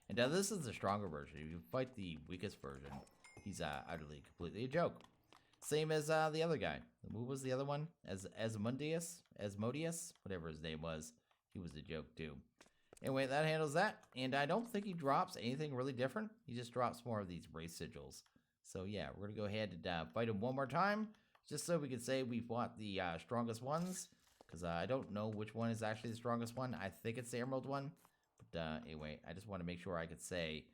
And this is the stronger version. If you fight the weakest version, he's utterly, completely a joke. Same as the other guy. Who was the other one? Asmodeus, whatever his name was. He was a joke too. Anyway, that handles that. And I don't think he drops anything really different. He just drops more of these race sigils. So yeah, we're going to go ahead and fight him one more time. Just so we can say we fought the strongest ones. Because I don't know which one is actually the strongest one. I think it's the emerald one. But anyway, I just want to make sure I could say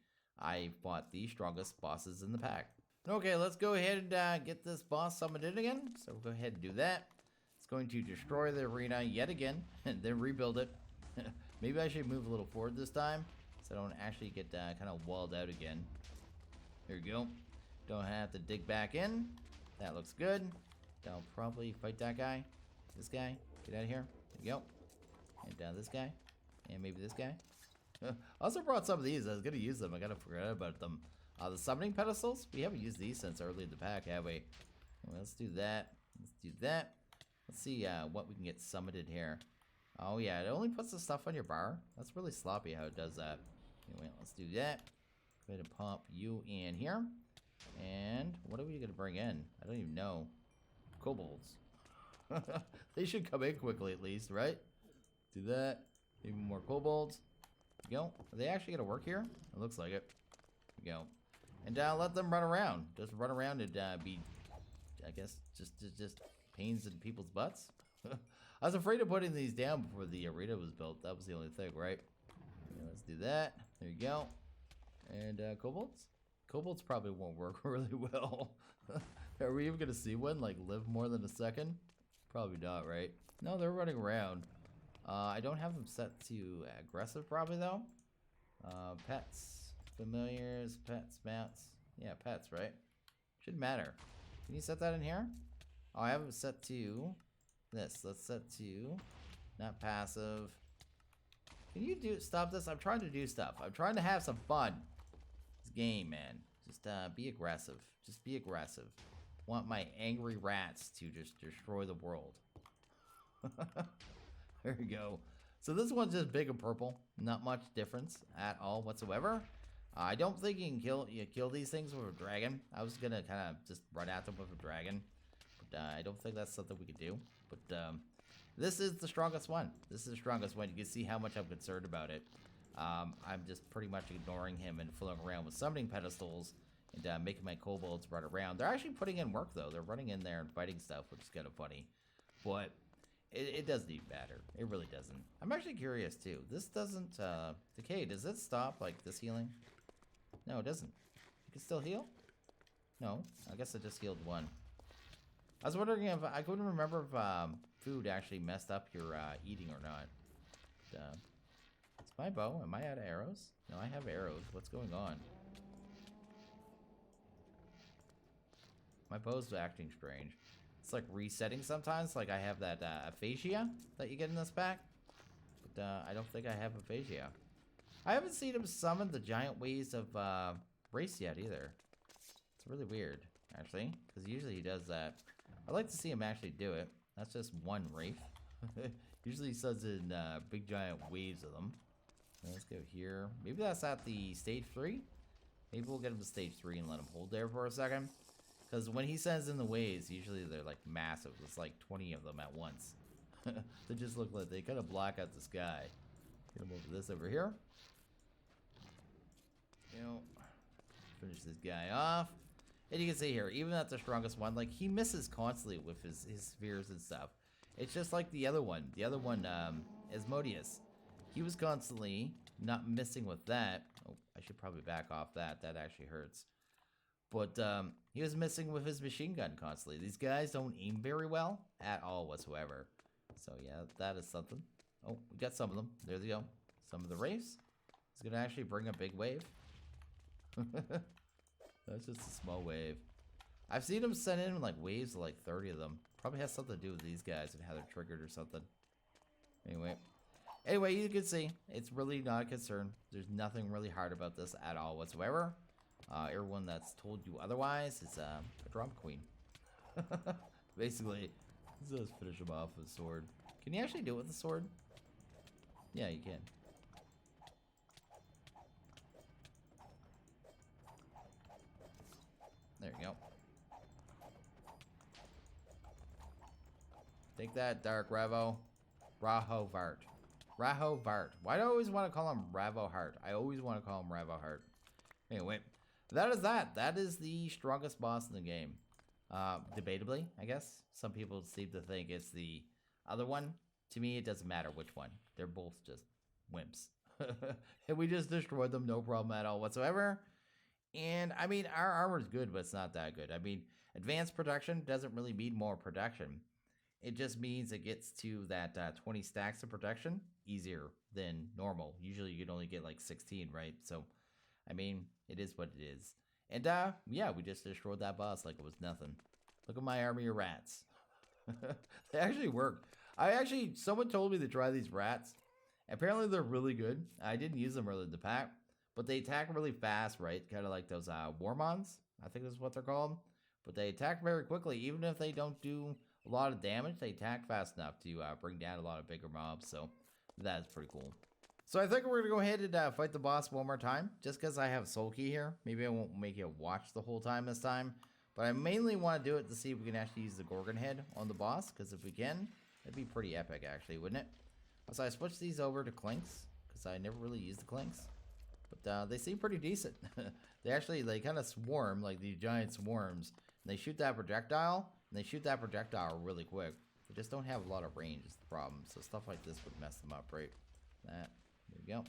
I fought the strongest bosses in the pack. Okay, let's go ahead and get this boss summoned in again. So we'll go ahead and do that. It's going to destroy the arena yet again. And then rebuild it. Maybe I should move a little forward this time. So I don't actually get kind of walled out again. There you go. Don't have to dig back in. That looks good. I'll probably fight that guy. This guy. Get out of here. There you go. And this guy. And maybe this guy. I also brought some of these. I was going to use them. I got to forget about them. The summoning pedestals. We haven't used these since early in the pack, have we? Well, let's do that. Let's do that. Let's see what we can get summoned in here. Oh, yeah. It only puts the stuff on your bar. That's really sloppy how it does that. Anyway, let's do that. Go ahead and pump you in here. And what are we going to bring in? I don't even know. Kobolds. They should come in quickly at least, right? Do that. Even more kobolds. There you go. Are they actually going to work here? It looks like it. There you go. And let them run around. Just run around and be, I guess, just pains in people's butts. I was afraid of putting these down before the arena was built. That was the only thing, right? Okay, let's do that. There you go. And kobolds? Kobolds probably won't work really well. Are we even going to see one, like, live more than a second? Probably not, right? No, they're running around. I don't have them set to aggressive, probably, though. Pets, familiars, pets, mats. Yeah, pets, right? Shouldn't matter. Can you set that in here? Oh, I have them set to this. Let's set to not passive. Can you stop this? I'm trying to do stuff. I'm trying to have some fun. This game, man. Just be aggressive. Just be aggressive. Want my angry rats to just destroy the world. There you go. So this one's just big and purple. Not much difference at all whatsoever. I don't think you can kill these things with a dragon. I was gonna kind of just run at them with a dragon, but I don't think that's something we could do. But this is the strongest one. This is the strongest one. You can see how much I'm concerned about it. I'm just pretty much ignoring him and fooling around with summoning pedestals and making my kobolds run around. They're actually putting in work, though. They're running in there and fighting stuff, which is kind of funny. But it does need better. It really doesn't. I'm actually curious, too. This doesn't, decay. Does it stop, like, this healing? No, it doesn't. You can still heal? No. I guess I just healed one. I was wondering if, I couldn't remember if, food actually messed up your, eating or not. It's my bow. Am I out of arrows? No, I have arrows. What's going on? My bow's acting strange. It's like resetting sometimes. Like I have that aphasia that you get in this pack. But I don't think I have aphasia. I haven't seen him summon the giant waves of race yet either. It's really weird, actually. Because usually he does that. I'd like to see him actually do it. That's just one wraith. Usually he says in big giant waves of them. Let's go here. Maybe that's at the stage 3. Maybe we'll get him to stage 3 and let him hold there for a second. Because when he sends in the waves, usually they're like massive. It's like 20 of them at once. They just look like they kind of block out the sky. Gonna move this over here. You know, finish this guy off. And you can see here, even at the strongest one, like he misses constantly with his spheres and stuff. It's just like the other one. The other one, Asmodeus. He was constantly not missing with that. Oh, I should probably back off that. That actually hurts. But he was missing with his machine gun constantly. These guys don't aim very well at all whatsoever. So yeah, that is something. Oh, we got some of them. There they go. Some of the wraiths. It's going to actually bring a big wave. That's just a small wave. I've seen them send in like waves of like 30 of them. Probably has something to do with these guys and how they're triggered or something. Anyway, you can see it's really not a concern. There's nothing really hard about this at all whatsoever. Everyone that's told you otherwise is a drama queen. Basically, let's just finish him off with a sword. Can you actually do it with a sword? Yeah, you can. There you go. Take that, Dark Ravo. Rahovart. Rahovart. Why do I always want to call him Ravoheart? I always want to call him Ravoheart. Anyway, that is that. That is the strongest boss in the game. Debatably, I guess. Some people seem to think it's the other one. To me, it doesn't matter which one. They're both just wimps. And we just destroyed them, no problem at all whatsoever. And, I mean, our armor's good, but it's not that good. I mean, advanced production doesn't really mean more production. It just means it gets to that 20 stacks of protection easier than normal. Usually you can only get like 16, right? So, I mean, it is what it is. And, yeah, we just destroyed that boss like it was nothing. Look at my army of rats. They actually work. Someone told me to try these rats. Apparently they're really good. I didn't use them really in the pack. But they attack really fast, right? Kind of like those Warmons. I think that's what they're called. But they attack very quickly. Even if they don't do a lot of damage, they attack fast enough to bring down a lot of bigger mobs. So that's pretty cool. So I think we're going to go ahead and fight the boss one more time. Just because I have Soul Key here. Maybe I won't make you watch the whole time this time. But I mainly want to do it to see if we can actually use the Gorgon head on the boss. Because if we can, that'd be pretty epic actually, wouldn't it? So I switched these over to Clinks. Because I never really used the Clinks. But they seem pretty decent. They kind of swarm like these giant swarms. And they shoot that projectile. And they shoot that projectile really quick. They just don't have a lot of range is the problem. So stuff like this would mess them up, right? There you go.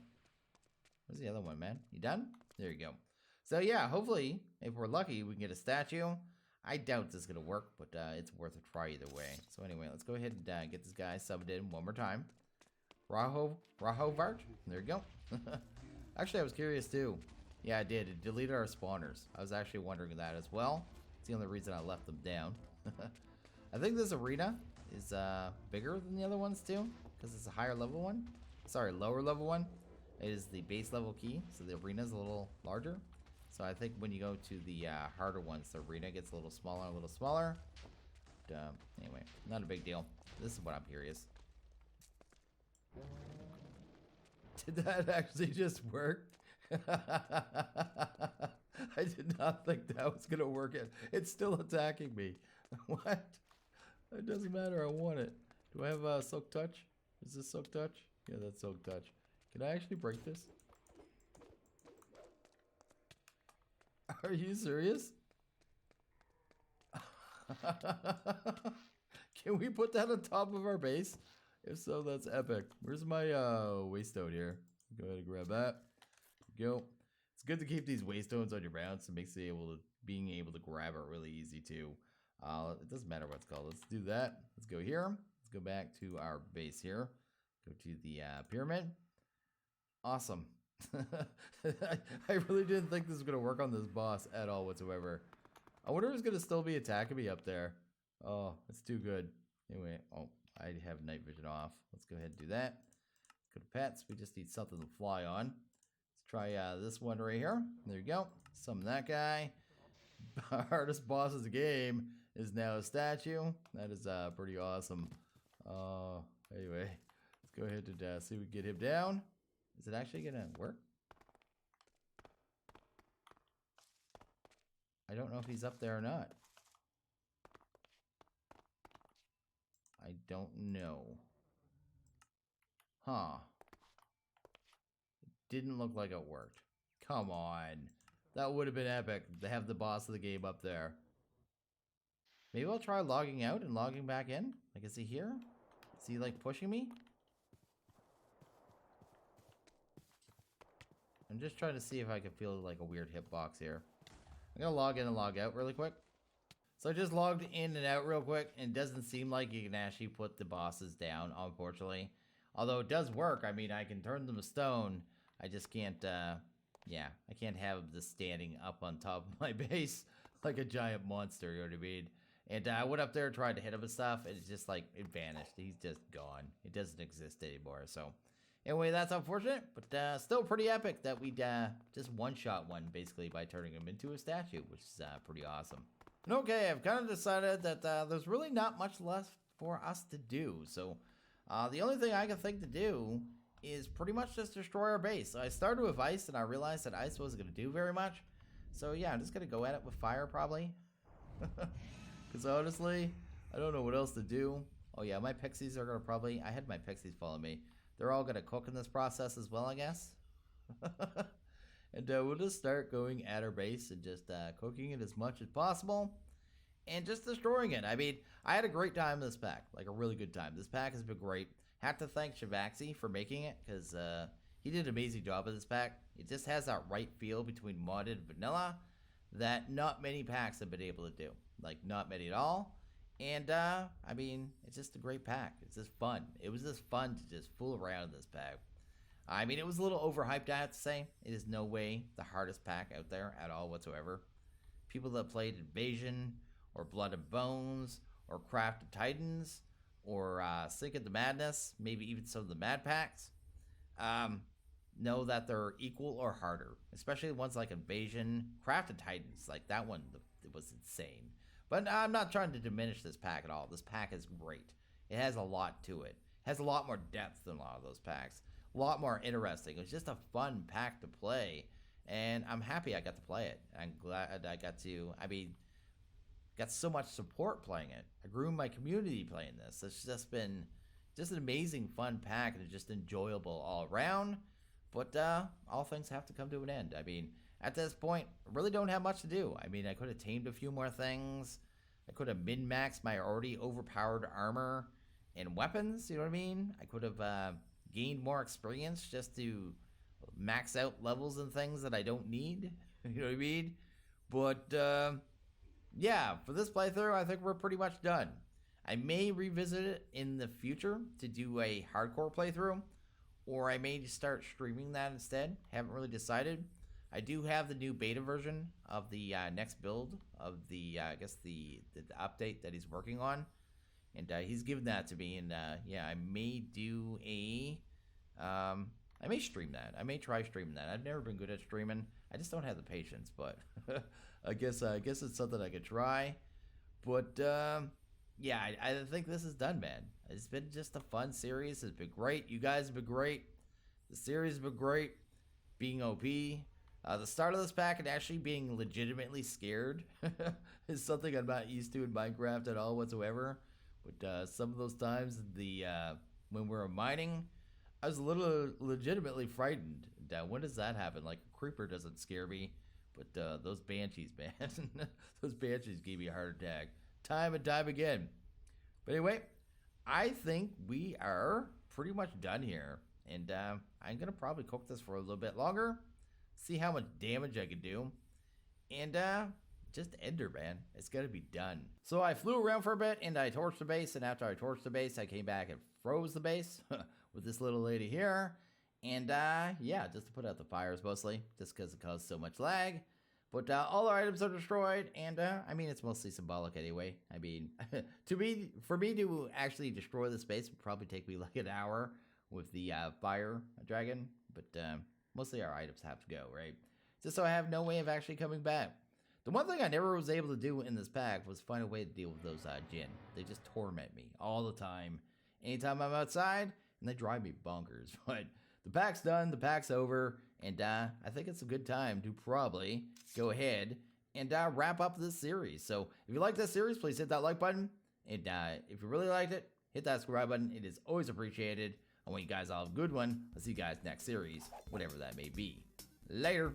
Where's the other one, man? You done? There you go. So yeah, hopefully, if we're lucky, we can get a statue. I doubt this is going to work, but it's worth a try either way. So anyway, let's go ahead and get this guy subbed in one more time. Rahovart. There you go. Actually, I was curious too. Yeah, I did. It deleted our spawners. I was actually wondering that as well. It's the only reason I left them down. I think this arena is bigger than the other ones too, because it's a higher level one. Sorry, lower level one. It is the base level key, so the arena is a little larger. So I think when you go to the harder ones, the arena gets a little smaller, a little smaller. But, anyway, not a big deal. This is what I'm curious. Did that actually just work? I did not think that was gonna work. It's still attacking me. What? It doesn't matter. I want it. Do I have Silk Touch? Is this Silk Touch? Yeah, that's Silk Touch. Can I actually break this? Are you serious? Can we put that on top of our base? If so, that's epic. Where's my waystone here? Go ahead and grab that. Go. It's good to keep these waystones on your bounce. It makes it being able to grab it really easy too. It doesn't matter what it's called. Let's do that. Let's go here. Let's go back to our base here. Go to the pyramid. Awesome. I really didn't think this was gonna work on this boss at all whatsoever. I wonder who's gonna still be attacking me up there. Oh, it's too good. Anyway, oh, I have night vision off. Let's go ahead and do that. Let's go to pets. We just need something to fly on. Let's try this one right here. There you go. Summon that guy. Hardest boss of the game is now a statue. That is pretty awesome. Anyway, let's go ahead and see if we can get him down. Is it actually gonna work? I don't know if he's up there or not. I don't know. Huh. It didn't look like it worked. Come on. That would have been epic to have the boss of the game up there. Maybe I'll try logging out and logging back in. Like, is he here? Is he like pushing me? I'm just trying to see if I can feel like a weird hitbox here. I'm gonna log in and log out really quick. So I just logged in and out real quick, and it doesn't seem like you can actually put the bosses down, unfortunately. Although it does work. I mean, I can turn them to stone. I just can't, yeah, I can't have this standing up on top of my base like a giant monster, you know what I mean? And I went up there, tried to hit him and stuff, and it's just like, it vanished. He's just gone. It doesn't exist anymore, so... Anyway, that's unfortunate, but still pretty epic that we just one-shot one, basically, by turning him into a statue, which is pretty awesome. Okay, I've kind of decided that there's really not much left for us to do, so the only thing I can think to do is pretty much just destroy our base. So I started with ice, and I realized that ice wasn't going to do very much, so yeah, I'm just going to go at it with fire, probably. Because honestly, I don't know what else to do. Oh yeah, my pixies are going to probably... I had my pixies follow me. They're all going to cook in this process as well, I guess. And we'll just start going at our base and just cooking it as much as possible. And just destroying it. I mean, I had a great time in this pack. Like, a really good time. This pack has been great. Have to thank Shivaxi for making it, because he did an amazing job with this pack. It just has that right feel between modded and vanilla that not many packs have been able to do. Like, not many at all. And, I mean, it's just a great pack. It's just fun. It was just fun to just fool around in this pack. I mean, it was a little overhyped, I have to say. It is no way the hardest pack out there at all whatsoever. People that played Invasion, or Blood and Bones, or Craft of Titans, or Sink of the Madness, maybe even some of the Mad Packs, know that they're equal or harder. Especially ones like Invasion, Craft of Titans. Like, that one it was insane. But I'm not trying to diminish this pack at all. This pack is great. It has a lot to it. It has a lot more depth than a lot of those packs. A lot more interesting. It was just a fun pack to play. And I'm happy I got to play it. I'm glad I got to, I mean, got so much support playing it. I grew my community playing this. It's just been just an amazing fun pack and just enjoyable all around. But all things have to come to an end. I mean, at this point, I really don't have much to do. I mean, I could have tamed a few more things. I could have min-maxed my already overpowered armor and weapons, you know what I mean? I could have gained more experience just to max out levels and things that I don't need, you know what I mean? But, yeah, for this playthrough, I think we're pretty much done. I may revisit it in the future to do a hardcore playthrough, or I may just start streaming that instead. Haven't really decided. I do have the new beta version of the next build of the, I guess, the update that he's working on. And he's given that to me. And, yeah, I may do a... I may stream that. I may try streaming that. I've never been good at streaming. I just don't have the patience. But I guess it's something I could try. But, yeah, I think this is done, man. It's been just a fun series. It's been great. You guys have been great. The series has been great. Being OP. The start of this pack and actually being legitimately scared is something I'm not used to in Minecraft at all whatsoever. But some of those times when we were mining, I was a little legitimately frightened. When does that happen? Like, a creeper doesn't scare me, But those banshees, man, those banshees gave me a heart attack time and time again. But anyway, I think we are pretty much done here. And I'm going to probably cook this for a little bit longer, see how much damage I can do, and just ender, man. It's going to be done. So I flew around for a bit, and I torched the base, and after I torched the base, I came back and froze the base with this little lady here. And yeah, just to put out the fires mostly, just because it caused so much lag. But all our items are destroyed, and I mean, it's mostly symbolic anyway. I mean, for me to actually destroy this base would probably take me like an hour with the fire dragon. But mostly our items have to go, right? Just so I have no way of actually coming back. The one thing I never was able to do in this pack was find a way to deal with those Jinn. They just torment me all the time. Anytime I'm outside, and they drive me bonkers. But the pack's done, the pack's over, and I think it's a good time to probably go ahead and wrap up this series. So if you like this series, please hit that like button. And if you really liked it, hit that subscribe button. It is always appreciated. I want you guys all have a good one. I'll see you guys next series, whatever that may be. Later.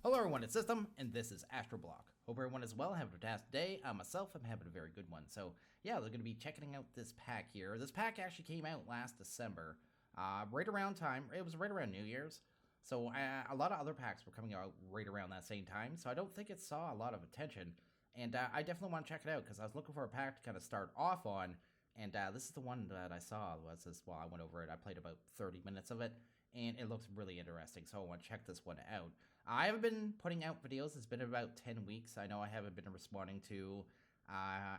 Hello everyone, it's System, and this is Astroblock. Hope everyone is well, having a fantastic day. Myself, I'm having a very good one. So yeah, they're going to be checking out this pack here. This pack actually came out last December, right around time. It was right around New Year's. So a lot of other packs were coming out right around that same time. So I don't think it saw a lot of attention. And I definitely want to check it out because I was looking for a pack to kind of start off on. And this is the one that I saw. Was this? Well, I went over it. I played about 30 minutes of it, and it looks really interesting. So I want to check this one out. I haven't been putting out videos. It's been about 10 weeks. I know I haven't been responding to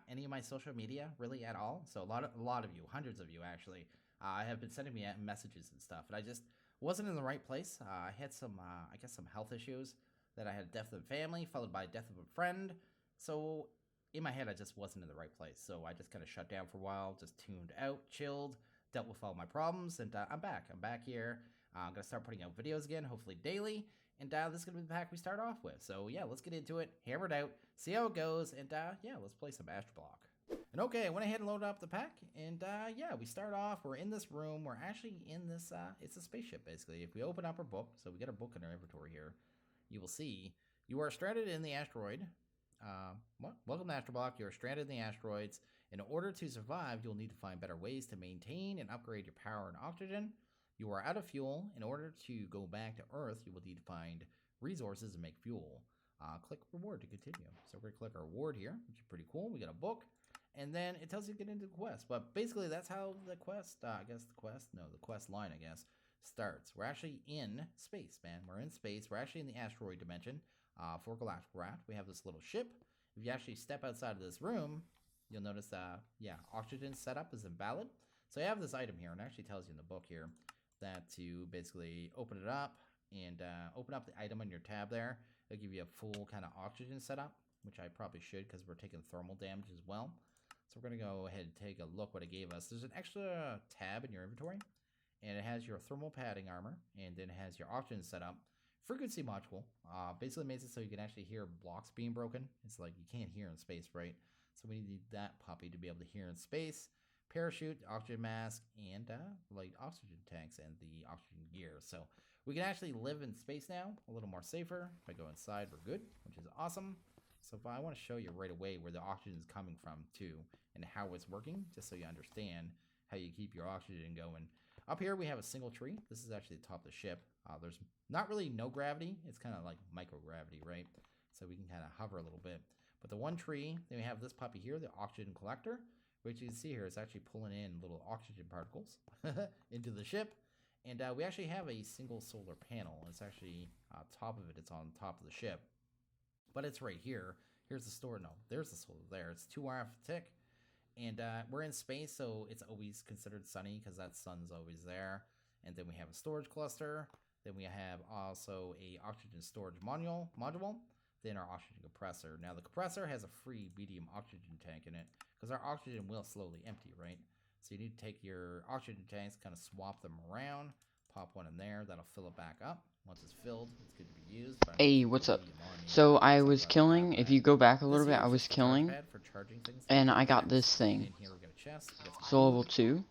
any of my social media really at all. So a lot of you, hundreds of you actually, have been sending me messages and stuff. And I just wasn't in the right place. I had some, I guess, some health issues. That I had death of a family, followed by death of a friend. So in my head, I just wasn't in the right place. So I just kind of shut down for a while, just tuned out, chilled, dealt with all my problems, and I'm back. I'm back here. I'm going to start putting out videos again, hopefully daily. And this is going to be the pack we start off with. So yeah, let's get into it, hammer it out, see how it goes, and yeah, let's play some Astroblock. And okay, I went ahead and loaded up the pack, and yeah, we start off, we're in this room, we're actually in this, it's a spaceship basically. If we open up our book, so we got our book in our inventory here, you will see, you are stranded in the asteroid. Welcome to Astroblock, you are stranded in the asteroids. In order to survive, you'll need to find better ways to maintain and upgrade your power and oxygen. You are out of fuel. In order to go back to Earth, you will need to find resources and make fuel. Click reward to continue. So we're going to click our reward here, which is pretty cool. We got a book, and then it tells you to get into the quest. But basically, that's how the quest, the quest line, I guess, starts. We're actually in space, man. We're in space. We're actually in the asteroid dimension for Galactic Rat. We have this little ship. If you actually step outside of this room, you'll notice, yeah, oxygen setup is invalid. So you have this item here, and it actually tells you in the book here that to basically open it up and open up the item on your tab there. It'll give you a full kind of oxygen setup, which I probably should because we're taking thermal damage as well. So we're going to go ahead and take a look what it gave us. There's an extra tab in your inventory, and it has your thermal padding armor, and then it has your oxygen setup. Frequency module basically makes it so you can actually hear blocks being broken. It's like you can't hear in space, right? So we need that puppy to be able to hear in space. Parachute, oxygen mask, and light oxygen tanks and the oxygen gear. So we can actually live in space now, a little more safer. If I go inside, we're good, which is awesome. So if I want to show you right away where the oxygen is coming from too, and how it's working, just so you understand how you keep your oxygen going. Up here we have a single tree. This is actually the top of the ship. There's not really no gravity. It's kind of like microgravity, right? So we can kind of hover a little bit. But the one tree, then we have this puppy here, the oxygen collector, which you can see here is actually pulling in little oxygen particles into the ship. And we actually have a single solar panel. It's actually top of it. It's on top of the ship. But it's right here. Here's the store. No, there's the solar there. It's 2 hours a tick. And we're in space, so it's always considered sunny because that sun's always there. And then we have a storage cluster. Then we have also a oxygen storage module. then our oxygen compressor. Now the compressor has a free medium oxygen tank in it because our oxygen will slowly empty, right? So you need to take your oxygen tanks, kind of swap them around, pop one in there, that'll fill it back up. Once it's filled, it's good to be used. But
Hey, what's up? So I was killing, if you go back a little bit, I was killing, and I got this thing. So level 2.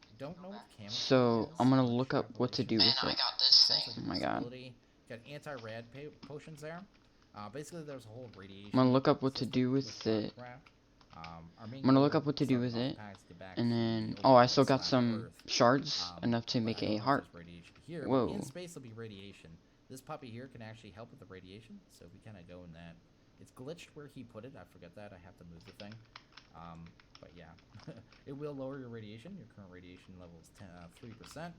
So I'm gonna look up what to do with it. Oh my god.
Got anti-rad potions there. Basically, there's a whole radiation.
I'm gonna look up what to do with it. I'm gonna look up what to do with it, and then I still got some shards, enough to make a heart. Whoa.
In space will be radiation. This puppy here can actually help with the radiation, so we kind of go in that. It's glitched where he put it. I forget that. I have to move the thing. But yeah, it will lower your radiation. Your current radiation level is 3%,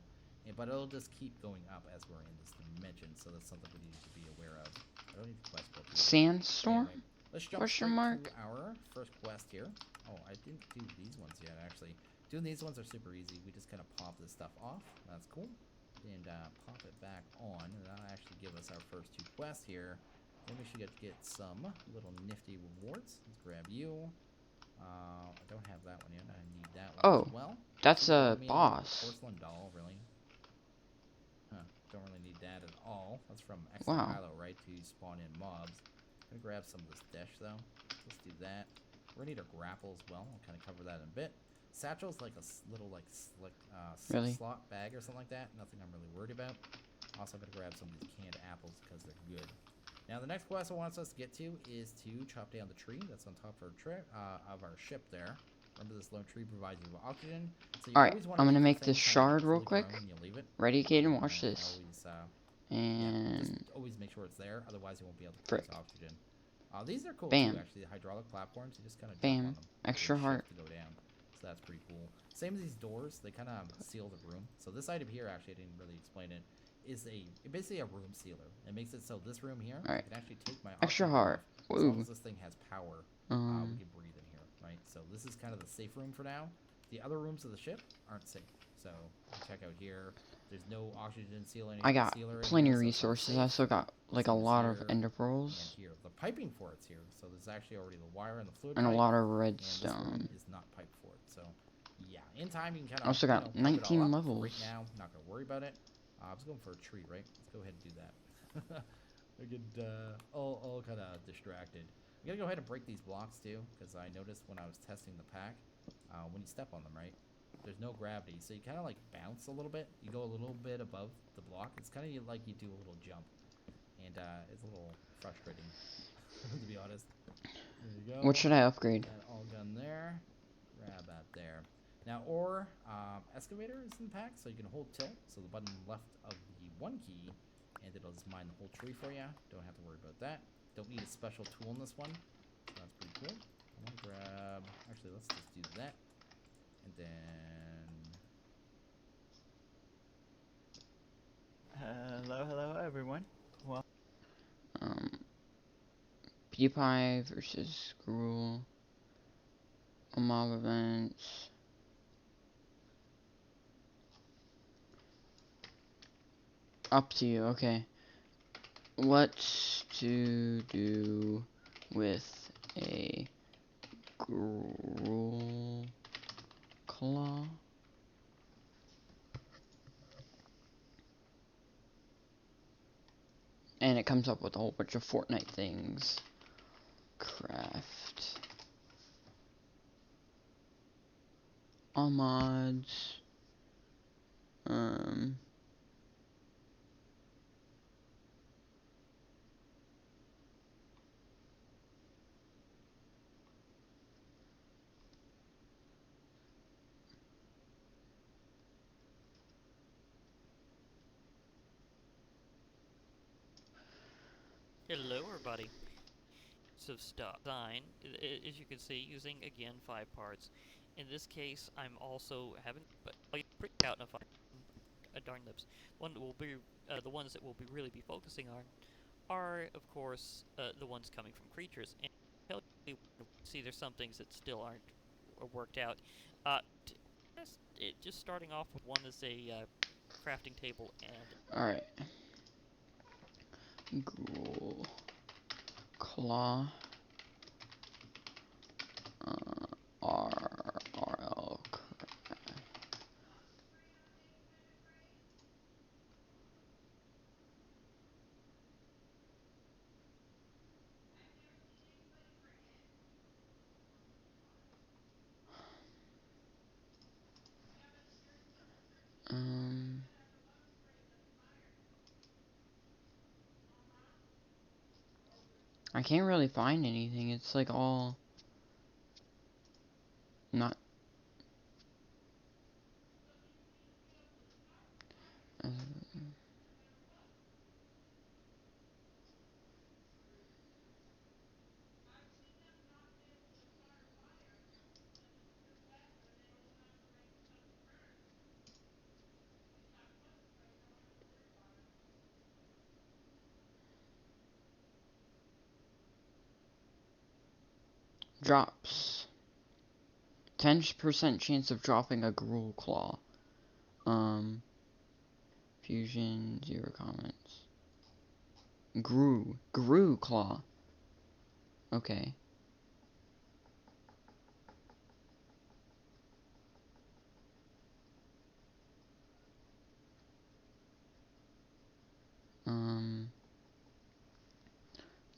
but it'll just keep going up as we're in this dimension. So that's something we need to be aware of. I don't need the quest book.
Sandstorm?
Anyway, let's jump
Question
straight
mark?
to our first quest here. Oh, I didn't do these ones yet, actually. Doing these ones are super easy. We just kind of pop this stuff off. That's cool. And pop it back on, and that'll actually give us our first 2 quests here. Then we should get some little nifty rewards. Let's grab you. I don't have that one yet. I need that one as well.
That's a boss.
Porcelain doll, really? Huh. Don't really need that at all. That's from
Wow.
Exile, right? To spawn in mobs. I'm gonna grab some of this dash though. Let's do that. We're gonna need a grapple as well. I'll kind of cover that in a bit. Satchel's like a little like slick
Really?
slot bag or something like that. Nothing I'm really worried about. Also, I'm gonna grab some of these canned apples because they're good. Now, the next quest I want us to get to is to chop down the tree that's on top of our ship there. Remember, this lone tree provides you with oxygen. So you
Alright,
always wanna
I'm gonna
leave
make
the
this
thing kind of
shard real
fully
quick.
grown when you leave it.
Ready, Caden? Watch
And
this.
just
And
always make sure it's there, otherwise you won't be able to
frick.
produce oxygen. These are cool
Bam.
too, actually. The hydraulic platforms, you just kind of jump
Bam.
on them.
Extra
They
heart.
shift to go down. So that's pretty cool. Same as these doors, they kind of seal the room. So this item here, actually, I didn't really explain it, is basically a room sealer. It makes it so this room here, I
Alright.
can actually take my
Extra
oxygen
heart.
off. As long
Woo.
as this thing has power, we can breathe in here, right? So this is kind of the safe room for now. The other rooms of the ship aren't safe. So check out here. There's no oxygen sealer.
I got
sealer in
plenty
here,
of
so it's not
resources.
safe.
I still got like a
This is
lot of
here,
ender
and
pearls
here. The piping for it's here. So there's actually already the wire and the fluid
and a
pipe,
lot of
and this room
redstone.
is not piped for it. So yeah, in time you can kind of
Also got 19 levels.
Right now, I'm not gonna worry about it. I was going for a tree, right? Let's go ahead and do that. I get all kind of distracted. I'm gonna go ahead and break these blocks too, because I noticed when I was testing the pack, when you step on them, right? There's no gravity, so you kind of like bounce a little bit. You go a little bit above the block. It's kind of like you do a little jump, and it's a little frustrating, to be honest. There you go.
What should I upgrade?
That all done there. Grab that there. Now, excavator is in the pack, so you can hold tilt. So the button left of the 1 key, and it'll just mine the whole tree for you. Don't have to worry about that. Don't need a special tool in this one. So that's pretty cool. I'm gonna grab. Actually, let's just do that. And then.
Hello everyone. Well,
PewDiePie versus Gruul. Mob events. Up to you, okay. What to do with a Gruul claw? And it comes up with a whole bunch of Fortnite things. Craft. All mods.
Hello everybody. So stuff design, as you can see, using again 5 parts. In this case, I'm also having, but I'll print out enough darn lips. One that will be the ones that we'll be really be focusing on are, of course, the ones coming from creatures. And tell you, see, there's some things that still aren't worked out. Just starting off with one is a crafting table and.
Alright. Gruul Claw. RL. I can't really find anything. It's like all not. Drops. 10% chance of dropping a Gruul Claw. Fusion, 0 comments. Gru Claw. Okay.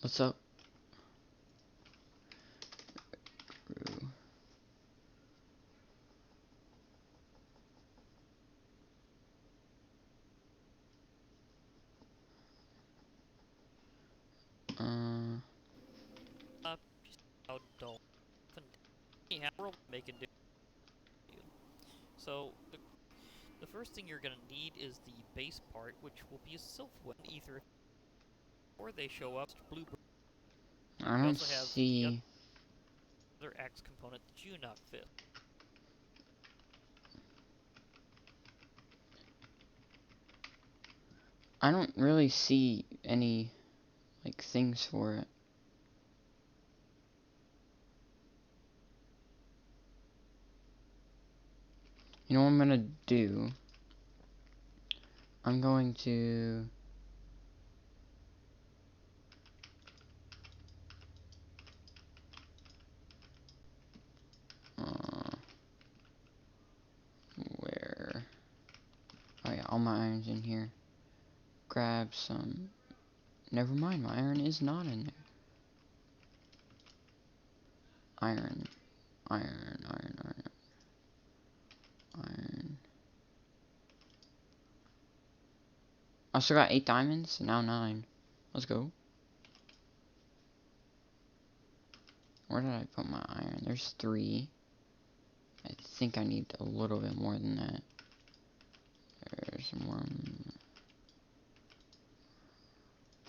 What's up? Gru.
Just how dull. Anyhow, we'll make it do. So the first thing you're gonna need is the base part, which will be a Sylph Weapon Ether. Or they show up blue.
I don't see.
The other Axe component, the Geonok Fist.
I don't really see any like things for it. You know what I'm gonna do? I'm going to where? Oh yeah, all my iron's in here. Grab some. Never mind, my iron is not in there. Iron. I still got 8 diamonds, now 9. Let's go. Where did I put my iron? There's 3. I think I need a little bit more than that. There's more.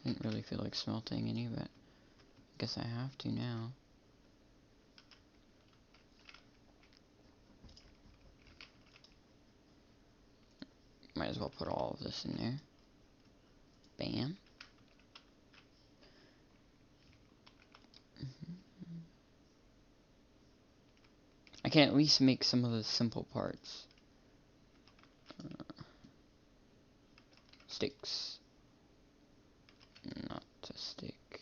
Didn't really feel like smelting any, but I guess I have to now. Might as well put all of this in there. Bam. I can at least make some of the simple parts. Sticks. Not a stick.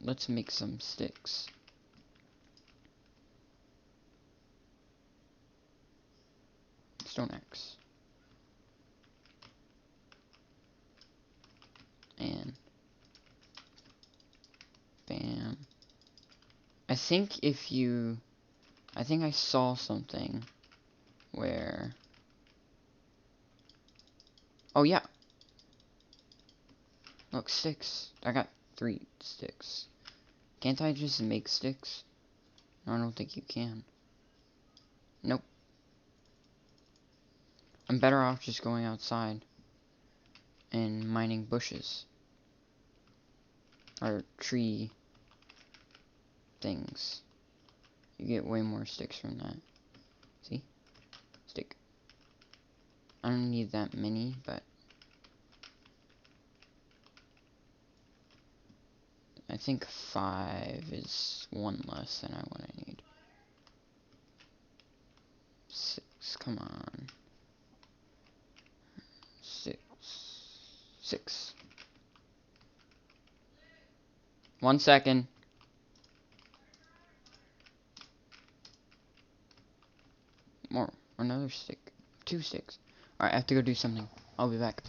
Let's make some sticks. Stone axe. And bam. I think I saw something where, oh yeah, look, sticks. I got 3 sticks. Can't I just make sticks? No, I don't think you can. Nope. I'm better off just going outside and mining bushes or tree things. You get way more sticks from that. See? Stick. I don't need that many, but I think 5 is 1 less than what I need. 6, come on. 6. 1 second. More. Another stick. 2 sticks. Alright, I have to go do something. I'll be back.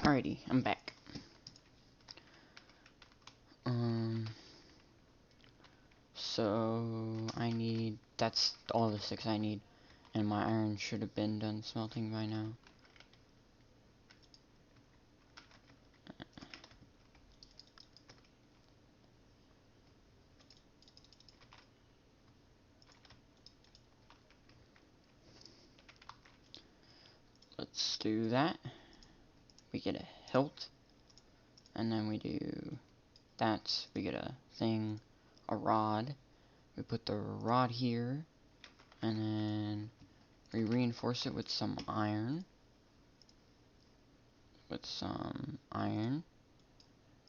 Alrighty, I'm back. So I need, that's all the sticks I need, and my iron should have been done smelting by now. Let's do that. We get a hilt, and then we do that. We get a thing, a rod. We put the rod here, and then we reinforce it with some iron. And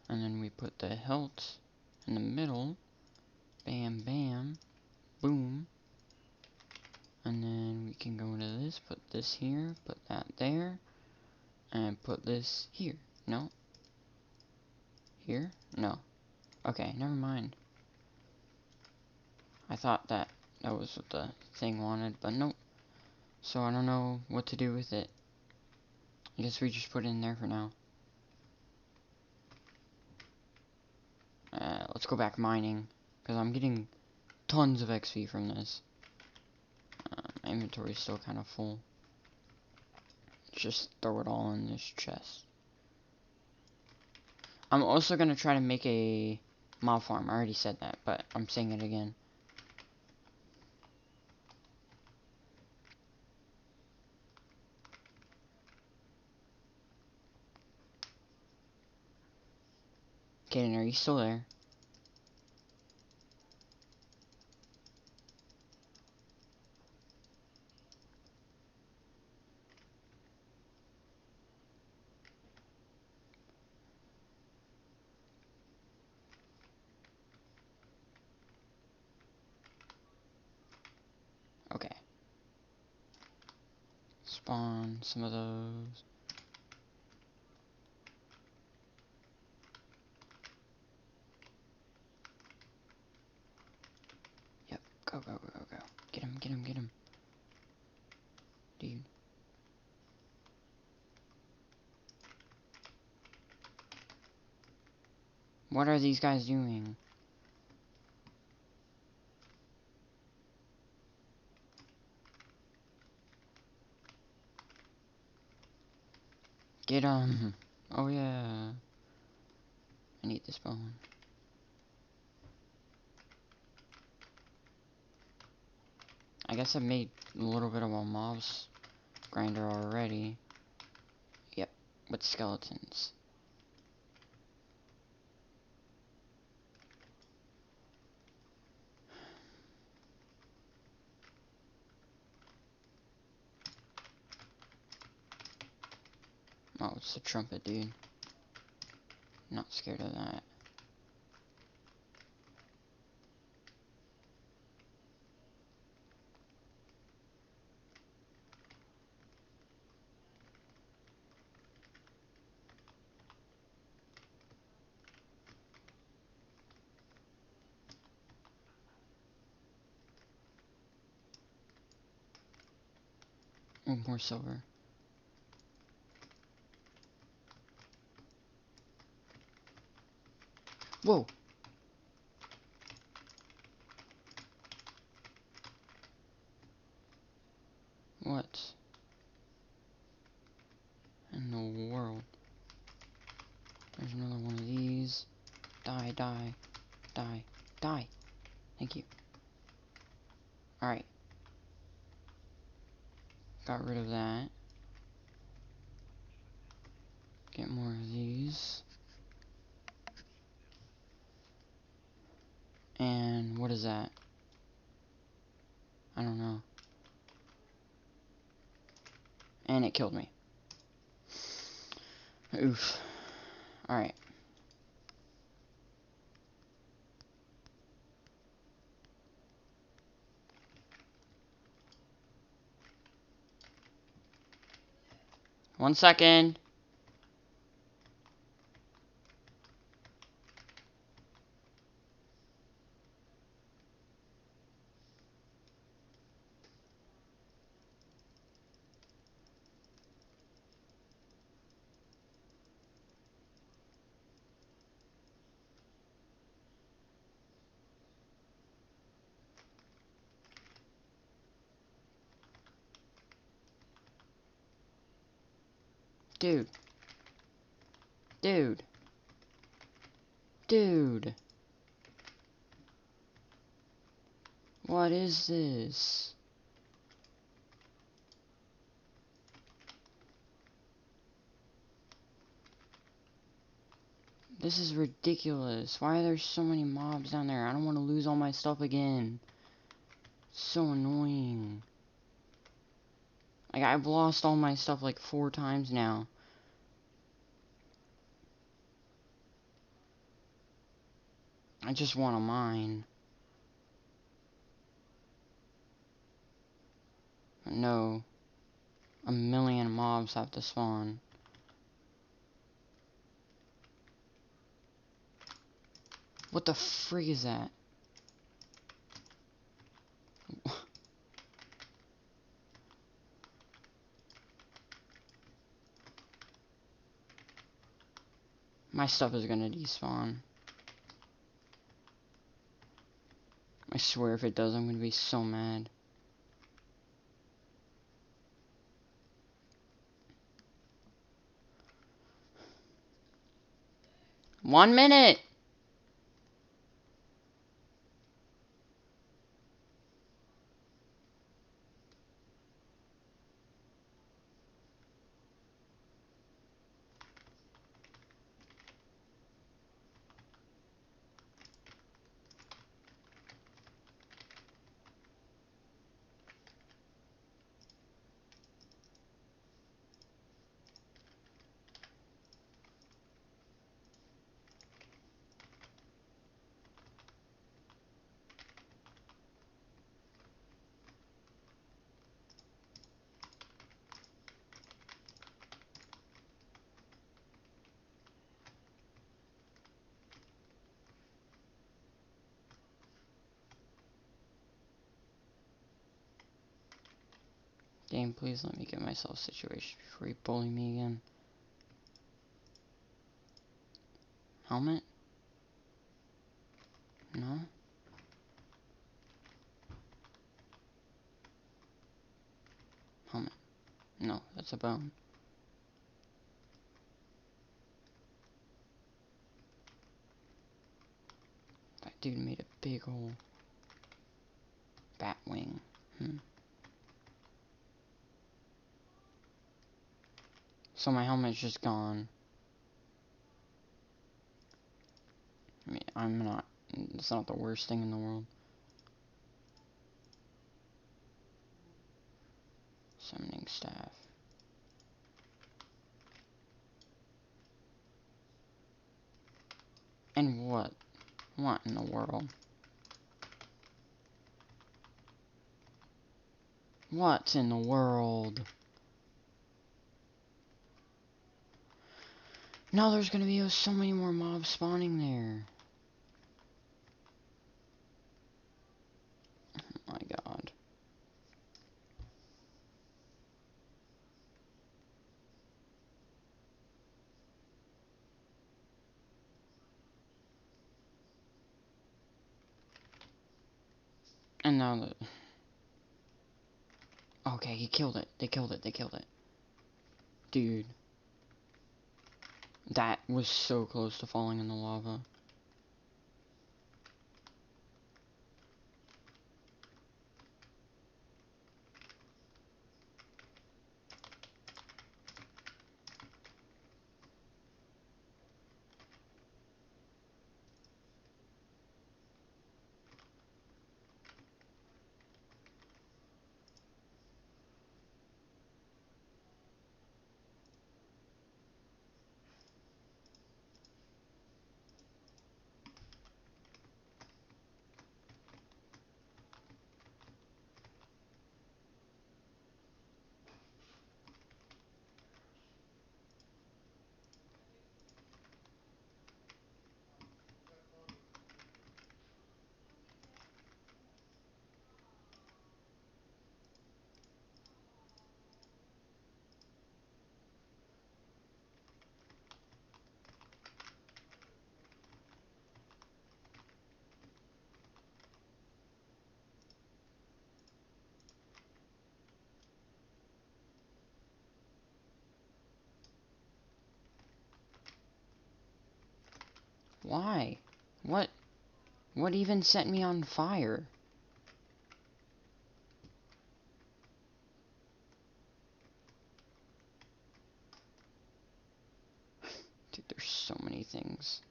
then we put the hilt in the middle. Bam, bam, boom. And then we can go into this, put this here, put that there, and put this here. No? Here? No. Okay, never mind. I thought that was what the thing wanted, but nope. So I don't know what to do with it. I guess we just put it in there for now. Let's go back mining, because I'm getting tons of XP from this. My inventory's still kind of full. Just throw it all in this chest. I'm also going to try to make a mob farm. I already said that, but I'm saying it again. Kaden, are you still there? Okay. Spawn some of those. Yep. Go, go, go, go, go. Get him, get him, get him. Dude. What are these guys doing? Get him. Oh yeah. I need this bone. I guess I've made a little bit of a mobs grinder already. Yep, with skeletons. Oh, it's a trumpet, dude. Not scared of that. Oh, more silver. Whoa! What in the world? There's another one of these. Die, die, die, die. Thank you. Alright. these. And what is that? I don't know. And it killed me. Oof. Alright. One second. Dude. Dude. Dude. What is this? This is ridiculous. Why are there so many mobs down there? I don't want to lose all my stuff again. So annoying. Like, I've lost all my stuff like 4 times now. I just want a mine. No. A million mobs have to spawn. What the frig is that? My stuff is gonna despawn. I swear if it does, I'm gonna be so mad. One minute! Game, please let me get myself situated before you bully me again. Helmet? No? Helmet. No, that's a bone. That dude made a big hole. Bat wing. So my helmet's just gone. I mean, it's not the worst thing in the world. Summoning staff. And what? What in the world? What in the world? No, there's gonna be so many more mobs spawning there. Oh my god. And now the... Okay, he killed it. They killed it. They killed it. Dude. That was so close to falling in the lava. Why? What even set me on fire? Dude, there's so many things.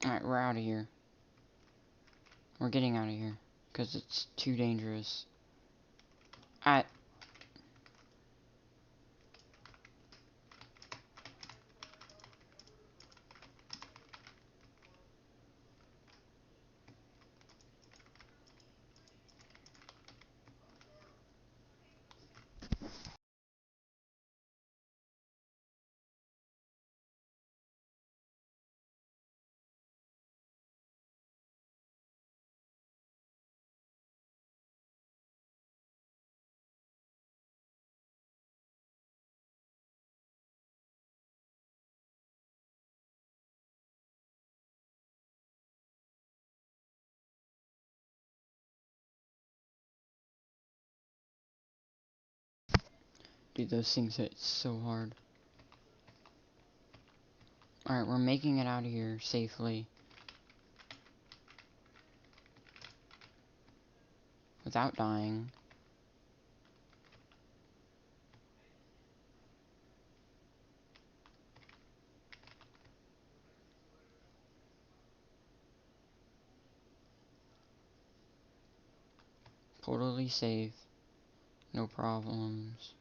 Alright, we're out of here. We're getting out of here. Because it's too dangerous. Dude, those things hit so hard. Alright, we're making it out of here safely. Without dying. Totally safe. No problems.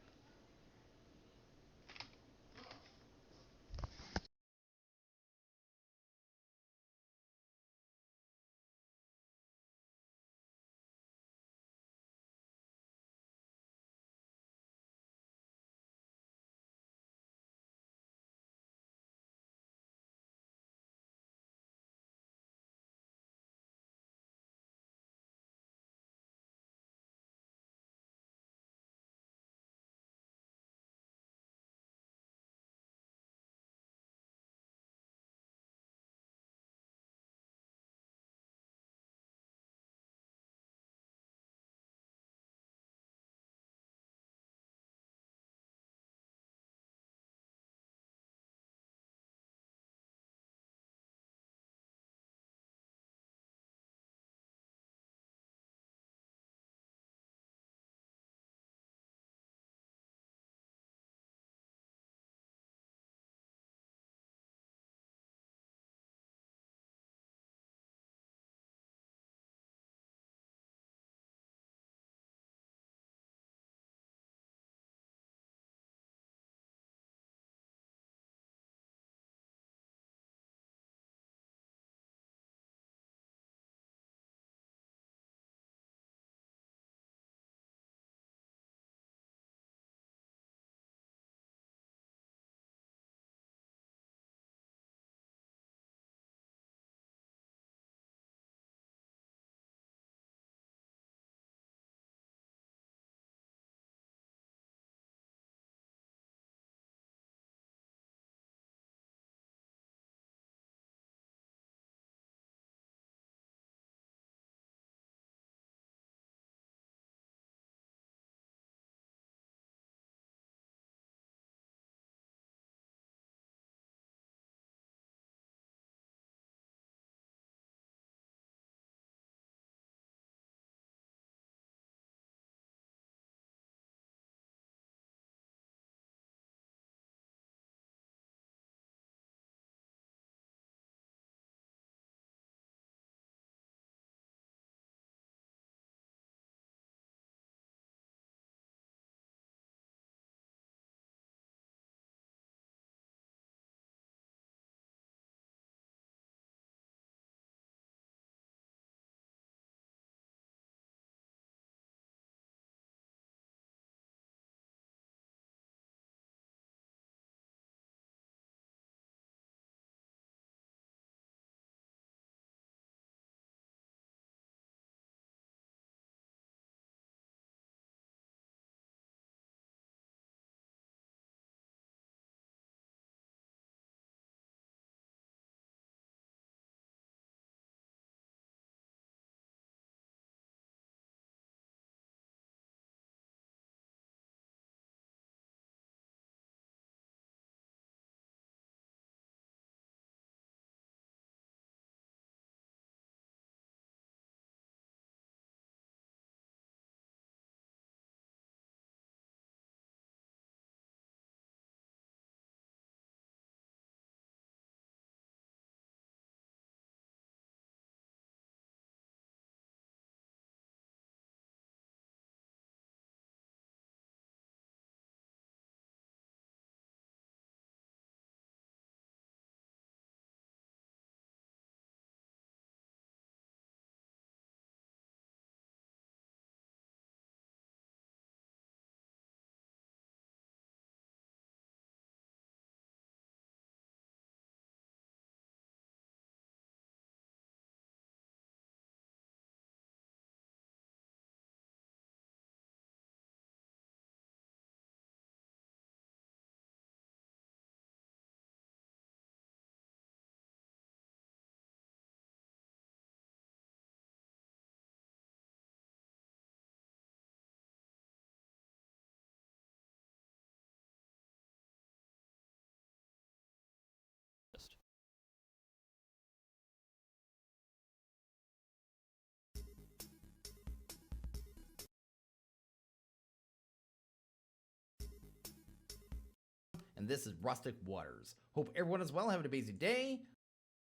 and this is Rustic Waters. Hope everyone is well, having a busy day.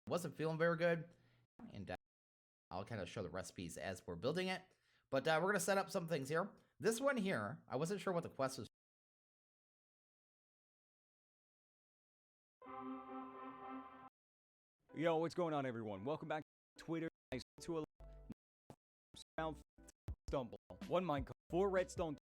Wasn't feeling very good, and I'll kind of show the recipes as we're building it. But we're going to set up some things here. This one here, I wasn't sure what the quest was.
Yo, what's going on, everyone? Welcome back to Twitter. Nice to a round stumble. 1 minecart, 4 redstone.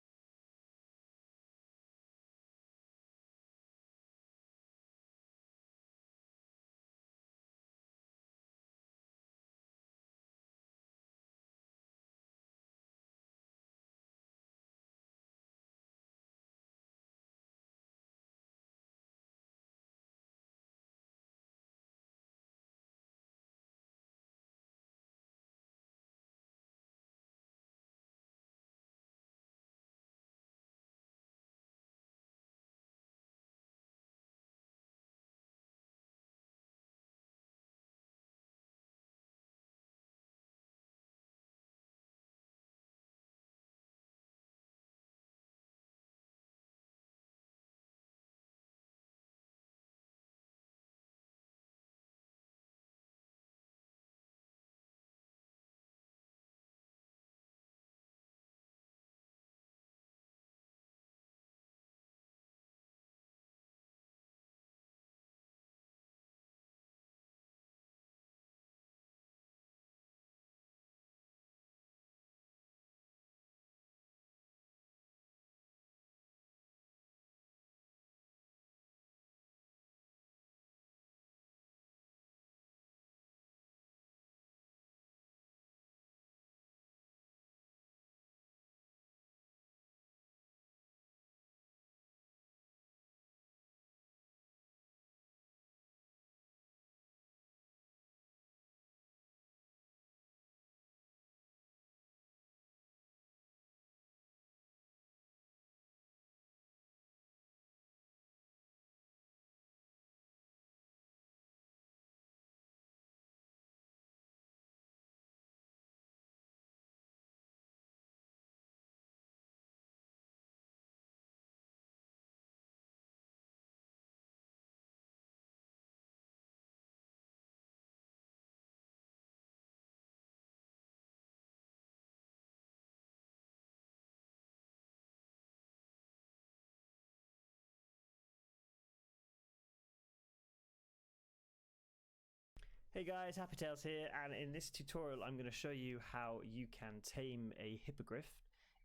Hey guys, Happy Tales here, and in this tutorial I'm going to show you how you can tame a hippogriff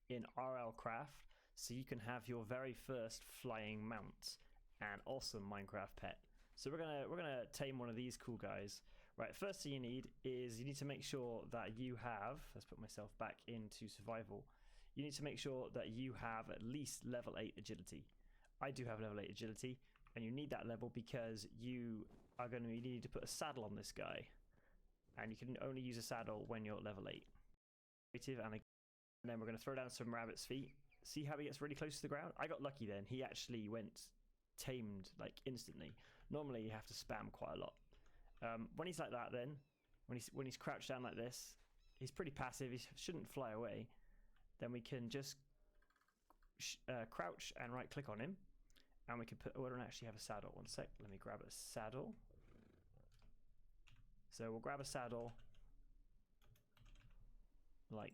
in RL Craft so you can have your very first flying mount and awesome Minecraft pet. So we're gonna tame one of these cool guys. Right, first thing you need is you need to make sure that you have, let's put myself back into survival, you need to make sure that you have at least level 8 agility. I do have level 8 agility, and you need that level because you are going to need to put a saddle on this guy, and you can only use a saddle when you're at level 8. And then we're going to throw down some rabbit's feet. See how he gets really close to the ground? I got lucky then. He actually went tamed like instantly. Normally you have to spam quite a lot. When he's like that, then when he's crouched down like this, he's pretty passive. He shouldn't fly away. Then we can just crouch and right click on him, and we can put. Oh, I don't actually have a saddle. One sec. Let me grab a saddle. So we'll grab a saddle like.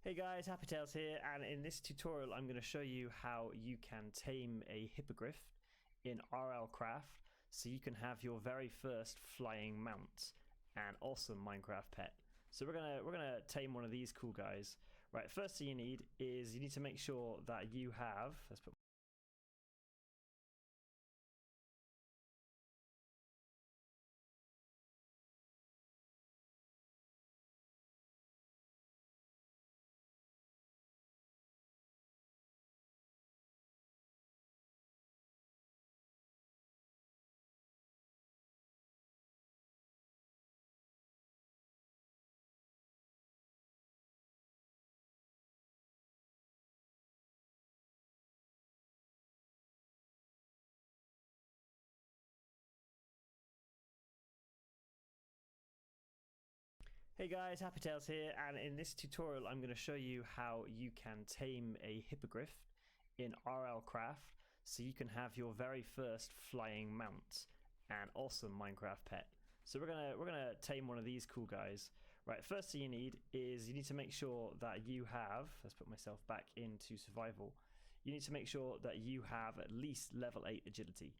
Hey guys, Happy Tales here, and in this tutorial I'm going to show you how you can tame a hippogriff in RL Craft so you can have your very first flying mount and awesome Minecraft pet. So we're gonna tame one of these cool guys. Right, first thing you need is you need to make sure that you have, let's put Hey guys, Happy Tales here, and in this tutorial I'm going to show you how you can tame a hippogriff in RL Craft, so you can have your very first flying mount and awesome Minecraft pet. So we're gonna tame one of these cool guys. Right, first thing you need to make sure that you have, let's put myself back into survival, you need to make sure that you have at least level 8 agility.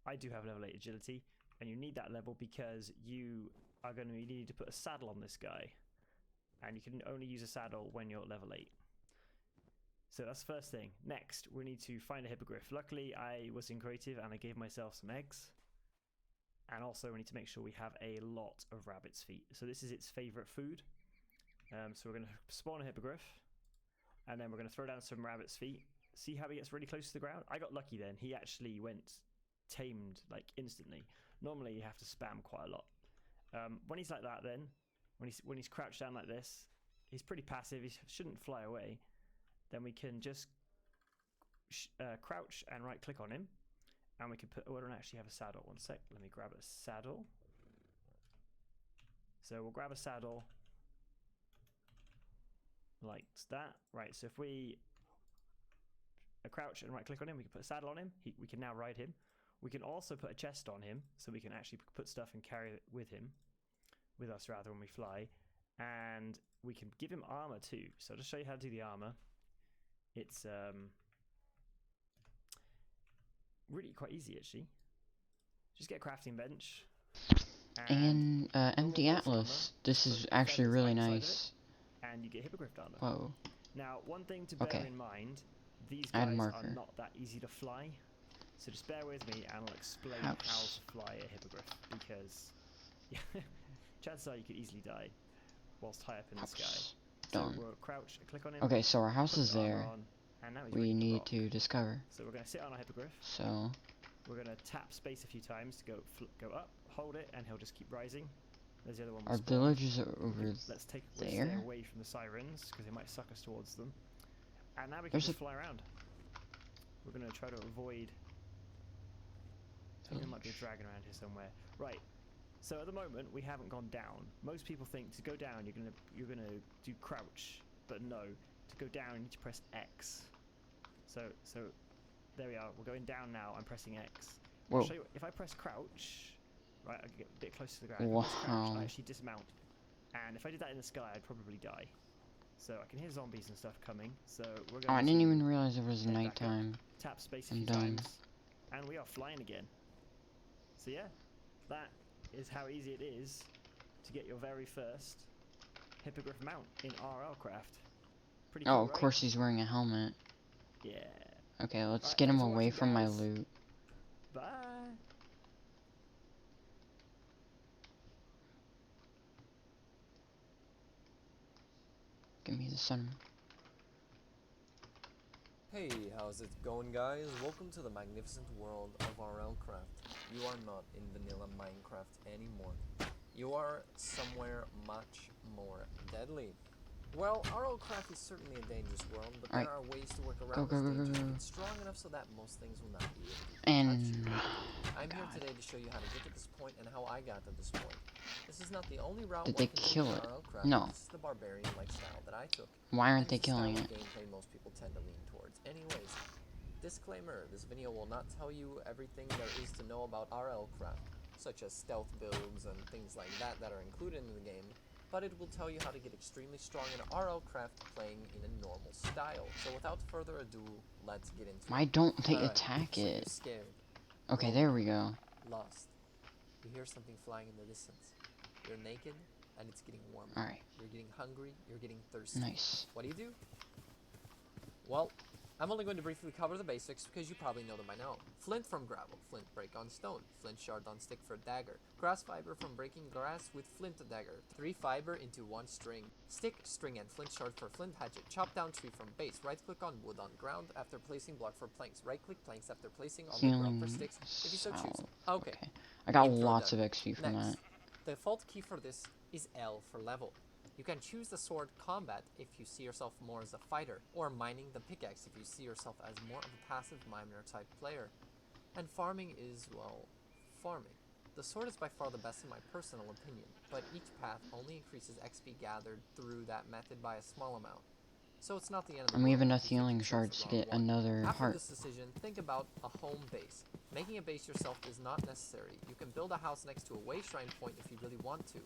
I do have level 8 agility, and you need that level because you are going to need to put a saddle on this guy, and you can only use a saddle when you're at level 8. So that's the first thing. Next, we need to find a hippogriff. Luckily, I was in creative and I gave myself some eggs. And also, we need to make sure we have a lot of rabbit's feet. So this is its favorite food. So we're going to spawn a hippogriff, and then we're going to throw down some rabbit's feet. See how he gets really close to the ground? I got lucky then. He actually went tamed like instantly. Normally, you have to spam quite a lot. When he's like that, then when he's crouched down like this, he's pretty passive. He shouldn't fly away. Then we can just crouch and right click on him, and we can put. Oh, I don't actually have a saddle. One sec. Let me grab a saddle. So we'll grab a saddle like that. Right. So if we crouch and right click on him, we can put a saddle on him. We can now ride him. We can also put a chest on him, so we can actually put stuff and carry it with us rather, when we fly. And we can give him armor too. So I'll just show you how to do the armor. It's really quite easy actually. Just get a crafting bench.
And empty atlas. This is actually really nice.
And you get hippogriff armor.
Whoa.
Now, one thing to bear in mind, these
Add
guys
marker.
are not that easy to fly. So just bear with me and I'll explain how to fly a hippogriff, because chances are you could easily die whilst high up in the sky.
Done.
So we'll crouch, click on him.
Okay, so our house
put
is
the armor
there.
on, and now he's
We
ready to
need
rock.
to discover.
So we're going to sit on our hippogriff.
So
We're going to tap space a few times to go up, hold it, and he'll just keep rising. There's the other one.
our villagers are over
Let's stay
there.
away from the sirens, because they might suck us towards them. And now we can just fly around. We're going to try to avoid. I think there might be a dragon around here somewhere. Right. So at the moment we haven't gone down. Most people think to go down you're gonna do crouch, but no. To go down you need to press X. So there we are. We're going down now. I'm pressing X. I'll show you, if I press crouch, right, I get a bit closer to the ground. If I press crouch, I actually dismount. And if I did that in the sky, I'd probably die. So I can hear zombies and stuff coming. So we're going.
Oh, I didn't even realize it was nighttime.
Tap space a
I'm
few
done.
times, and we are flying again. So yeah, that is how easy it is to get your very first hippogriff mount in RL Craft. Pretty cool,
Oh, of
right?
course he's wearing a helmet.
Yeah.
Okay, let's
Alright,
get him
thanks for
away
watching,
from my
guys.
loot.
Bye.
Give me the sun.
Hey, how's it going, guys? Welcome to the magnificent world of RL Craft. You are not in vanilla Minecraft anymore. You are somewhere much more deadly. Well, RL Craft is certainly a dangerous world, but there are ways to work around this danger to get strong enough so that most things will not be able to touch you. I'm here today to show you how to get to this point and how I got to this point. This is not the only route
Did
one
they
can take
kill
in
it?
RL Craft.
No.
This is the barbarian lifestyle that I took.
Why aren't
And
they
it's the style
killing
of
it?
gameplay most people tend to lean towards. Anyways, disclaimer, this video will not tell you everything there is to know about RL Craft, such as stealth builds and things like that are included in the game, but it will tell you how to get extremely strong in RL Craft playing in a normal style. So without further ado, let's get into it.
Why don't they
Alright,
attack
so you're
it?
scared,
Okay, there we go.
lost. You hear something flying in the distance. You're naked, and it's getting warmer.
Alright.
You're getting hungry, you're getting thirsty.
Nice.
What do? Well, I'm only going to briefly cover the basics because you probably know them by now. Flint from gravel, flint break on stone, flint shard on stick for dagger, grass fiber from breaking grass with flint dagger, 3 fiber into 1 string, stick, string and flint shard for flint hatchet, chop down tree from base, right click on wood on ground after placing block for planks, right click planks after placing on the ground for sticks if you so choose. Okay.
I got
Intro
lots
done.
of XP from
Next,
that.
the default key for this is L for level. You can choose the sword combat if you see yourself more as a fighter, or mining the pickaxe if you see yourself as more of a passive miner type player. And farming is, well, farming. The sword is by far the best in my personal opinion, but each path only increases XP gathered through that method by a small amount. So it's not the end of the
I'm
world
leaving
if
enough
you think
healing
you chose
shards
the
to
wrong
get
one.
another
After
heart.
this decision, think about a home base. Making a base yourself is not necessary. You can build a house next to a way shrine point if you really want to.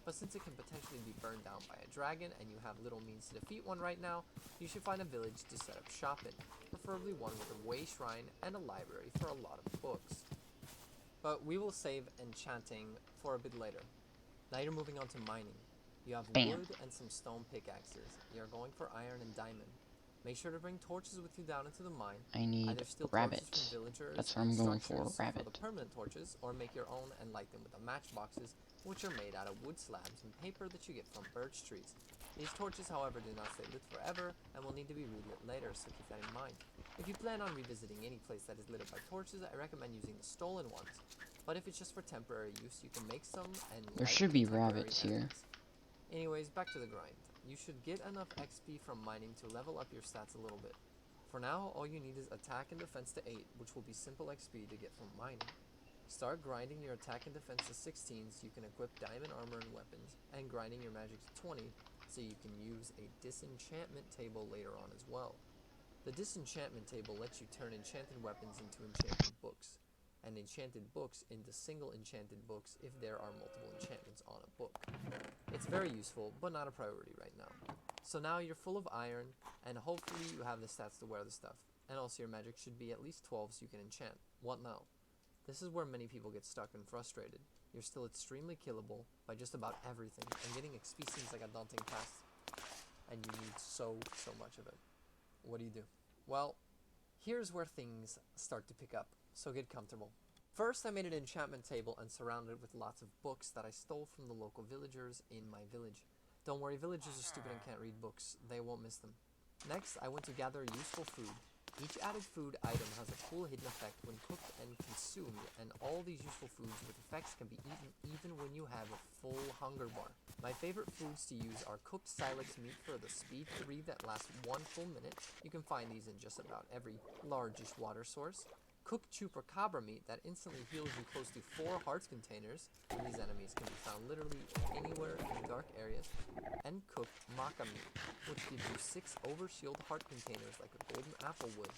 But since it can potentially be burned down by a dragon and you have little means to defeat one right now, you should find a village to set up shop in, preferably one with a way shrine and a library for a lot of books. But we will save enchanting for a bit later. Now you're moving on to mining. You have
Bam.
wood and some stone pickaxes. You're going for iron and diamond. Make sure to bring torches with you down into the mine.
I need
Either steal
rabbit.
torches from villagers
That's what I'm going for,
structures
rabbit.
the permanent torches, or make your own and light them with the matchboxes, which are made out of wood slabs and paper that you get from birch trees. These torches, however, do not stay lit forever and will need to be relit later, so keep that in mind. If you plan on revisiting any place that is lit up by torches, I recommend using the stolen ones. But if it's just for temporary use, you can make some and
There
light
should
the
be
temporary
rabbits here.
enemies. Anyways, back to the grind. You should get enough XP from mining to level up your stats a little bit. For now, all you need is attack and defense to 8, which will be simple XP to get from mining. Start grinding your attack and defense to 16 so you can equip diamond armor and weapons, and grinding your magic to 20 so you can use a disenchantment table later on as well. The disenchantment table lets you turn enchanted weapons into enchanted books, and enchanted books into single enchanted books if there are multiple enchantments on a book. It's very useful, but not a priority right now. So now you're full of iron, and hopefully you have the stats to wear the stuff. And also your magic should be at least 12 so you can enchant. What now? This is where many people get stuck and frustrated. You're still extremely killable by just about everything, and getting XP seems like a daunting task. And you need so much of it. What do you do? Well, here's where things start to pick up, so get comfortable. First, I made an enchantment table and surrounded it with lots of books that I stole from the local villagers in my village. Don't worry, villagers are stupid and can't read books. They won't miss them. Next, I went to gather useful food. Each added food item has a cool hidden effect when cooked and consumed, and all these useful foods with effects can be eaten even when you have a full hunger bar. My favorite foods to use are cooked silex meat for the speed 3 that lasts 1 full minute. You can find these in just about every largish water source. Cooked chupacabra meat that instantly heals you close to 4 hearts containers, and these enemies can be found literally anywhere in dark areas. And cooked maca meat, which gives you 6 overshield heart containers like a golden apple would,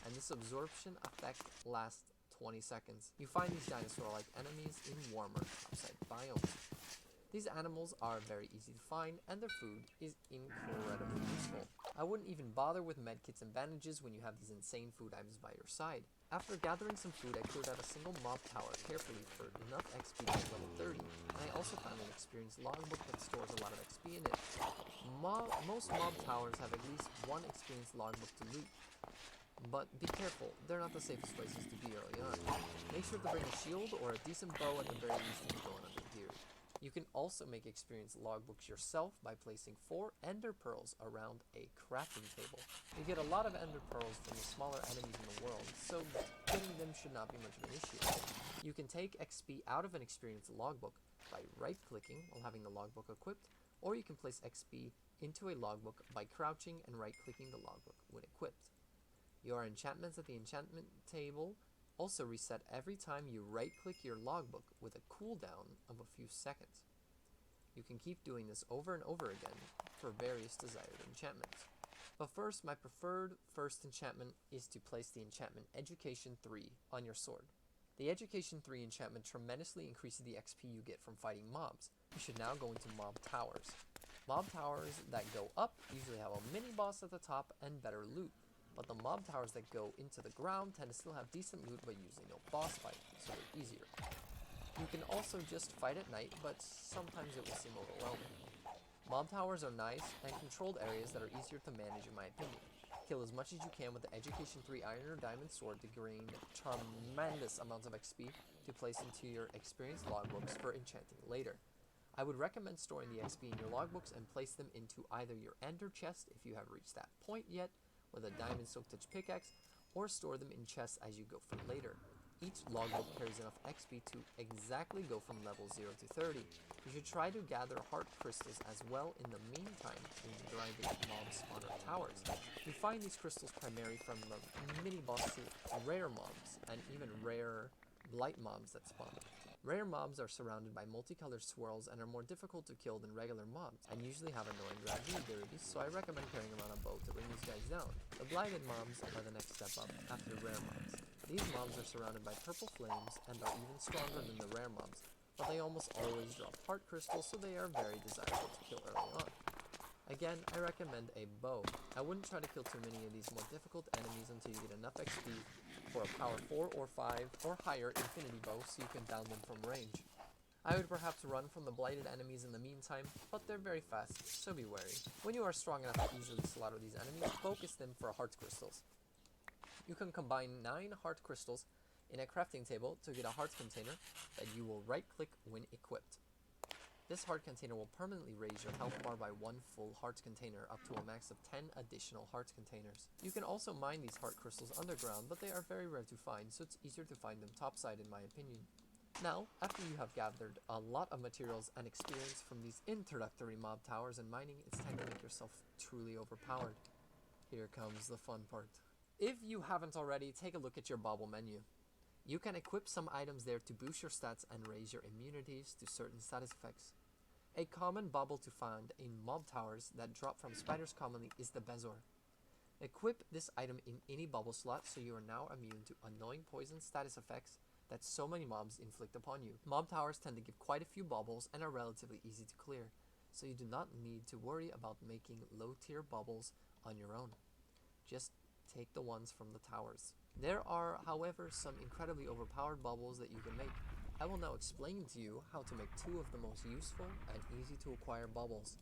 and this absorption effect lasts 20 seconds. You find these dinosaur-like enemies in warmer topside biomes. These animals are very easy to find, and their food is incredibly useful. I wouldn't even bother with medkits and bandages when you have these insane food items by your side. After gathering some food, I cleared out a single mob tower carefully for enough XP to get level 30, and I also found an experience logbook that stores a lot of XP in it. Most mob towers have at least one experience logbook to loot. But be careful, they're not the safest places to be early on. Make sure to bring a shield or a decent bow at the very least if you're going under here. You can also make experience logbooks yourself by placing 4 ender pearls around a crafting table. You get a lot of ender pearls from the smaller enemies in the world, so getting them should not be much of an issue. You can take XP out of an experience logbook by right-clicking while having the logbook equipped, or you can place XP into a logbook by crouching and right-clicking the logbook when equipped. Your enchantments at the enchantment table also reset every time you right-click your logbook with a cooldown of a few seconds. You can keep doing this over and over again for various desired enchantments. But first, my preferred first enchantment is to place the enchantment Education 3 on your sword. The Education 3 enchantment tremendously increases the XP you get from fighting mobs. You should now go into mob towers. Mob towers that go up usually have a mini-boss at the top and better loot. But the mob towers that go into the ground tend to still have decent loot but usually no boss fight, so they're easier. You can also just fight at night, but sometimes it will seem overwhelming. Mob towers are nice and controlled areas that are easier to manage in my opinion. Kill as much as you can with the Education 3 Iron or Diamond Sword to gain tremendous amounts of XP to place into your experience logbooks for enchanting later. I would recommend storing the XP in your logbooks and place them into either your ender chest if you have reached that point yet, with a diamond silk touch pickaxe, or store them in chests as you go for later. Each logbook carries enough XP to exactly go from level 0 to 30. You should try to gather heart crystals as well in the meantime when grinding mob spawner towers. You find these crystals primarily from the mini boss to rare mobs, and even rare blight mobs that spawn. Rare mobs are surrounded by multicolored swirls and are more difficult to kill than regular mobs, and usually have annoying grabbing abilities, so I recommend carrying around a bow to bring these guys down. The blighted mobs are the next step up after rare mobs. These mobs are surrounded by purple flames and are even stronger than the rare mobs, but they almost always drop heart crystals, so they are very desirable to kill early on. Again, I recommend a bow. I wouldn't try to kill too many of these more difficult enemies until you get enough XP for a power 4 or 5 or higher infinity bow so you can down them from range. I would perhaps run from the blighted enemies in the meantime, but they're very fast, so be wary. When you are strong enough to easily slaughter these enemies, focus them for heart crystals. You can combine 9 heart crystals in a crafting table to get a heart container that you will right click when equipped. This heart container will permanently raise your health bar by 1 full heart container up to a max of 10 additional heart containers. You can also mine these heart crystals underground, but they are very rare to find, so it's easier to find them topside in my opinion. Now, after you have gathered a lot of materials and experience from these introductory mob towers and mining, it's time to make yourself truly overpowered. Here comes the fun part. If you haven't already, take a look at your bauble menu. You can equip some items there to boost your stats and raise your immunities to certain status effects. A common bauble to find in mob towers that drop from spiders commonly is the Bezoar. Equip this item in any bauble slot so you are now immune to annoying poison status effects that so many mobs inflict upon you. Mob towers tend to give quite a few baubles and are relatively easy to clear, so you do not need to worry about making low tier baubles on your own. Just take the ones from the towers. There are, however, some incredibly overpowered baubles that you can make. I will now explain to you how to make 2 of the most useful and easy to acquire baubles,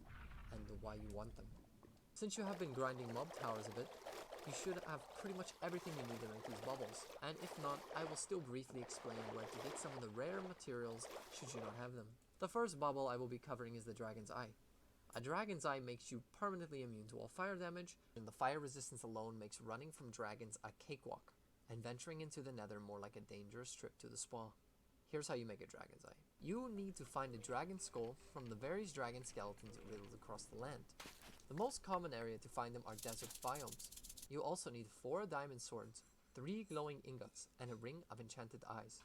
and why you want them. Since you have been grinding mob towers a bit, you should have pretty much everything you need to make these baubles, and if not, I will still briefly explain where to get some of the rare materials should you not have them. The first bauble I will be covering is the Dragon's Eye. A Dragon's Eye makes you permanently immune to all fire damage, and the fire resistance alone makes running from dragons a cakewalk, and venturing into the nether more like a dangerous trip to the spa. Here's how you make a Dragon's Eye. You need to find a dragon skull from the various dragon skeletons riddled across the land. The most common area to find them are desert biomes. You also need 4 diamond swords, 3 glowing ingots, and a ring of enchanted eyes.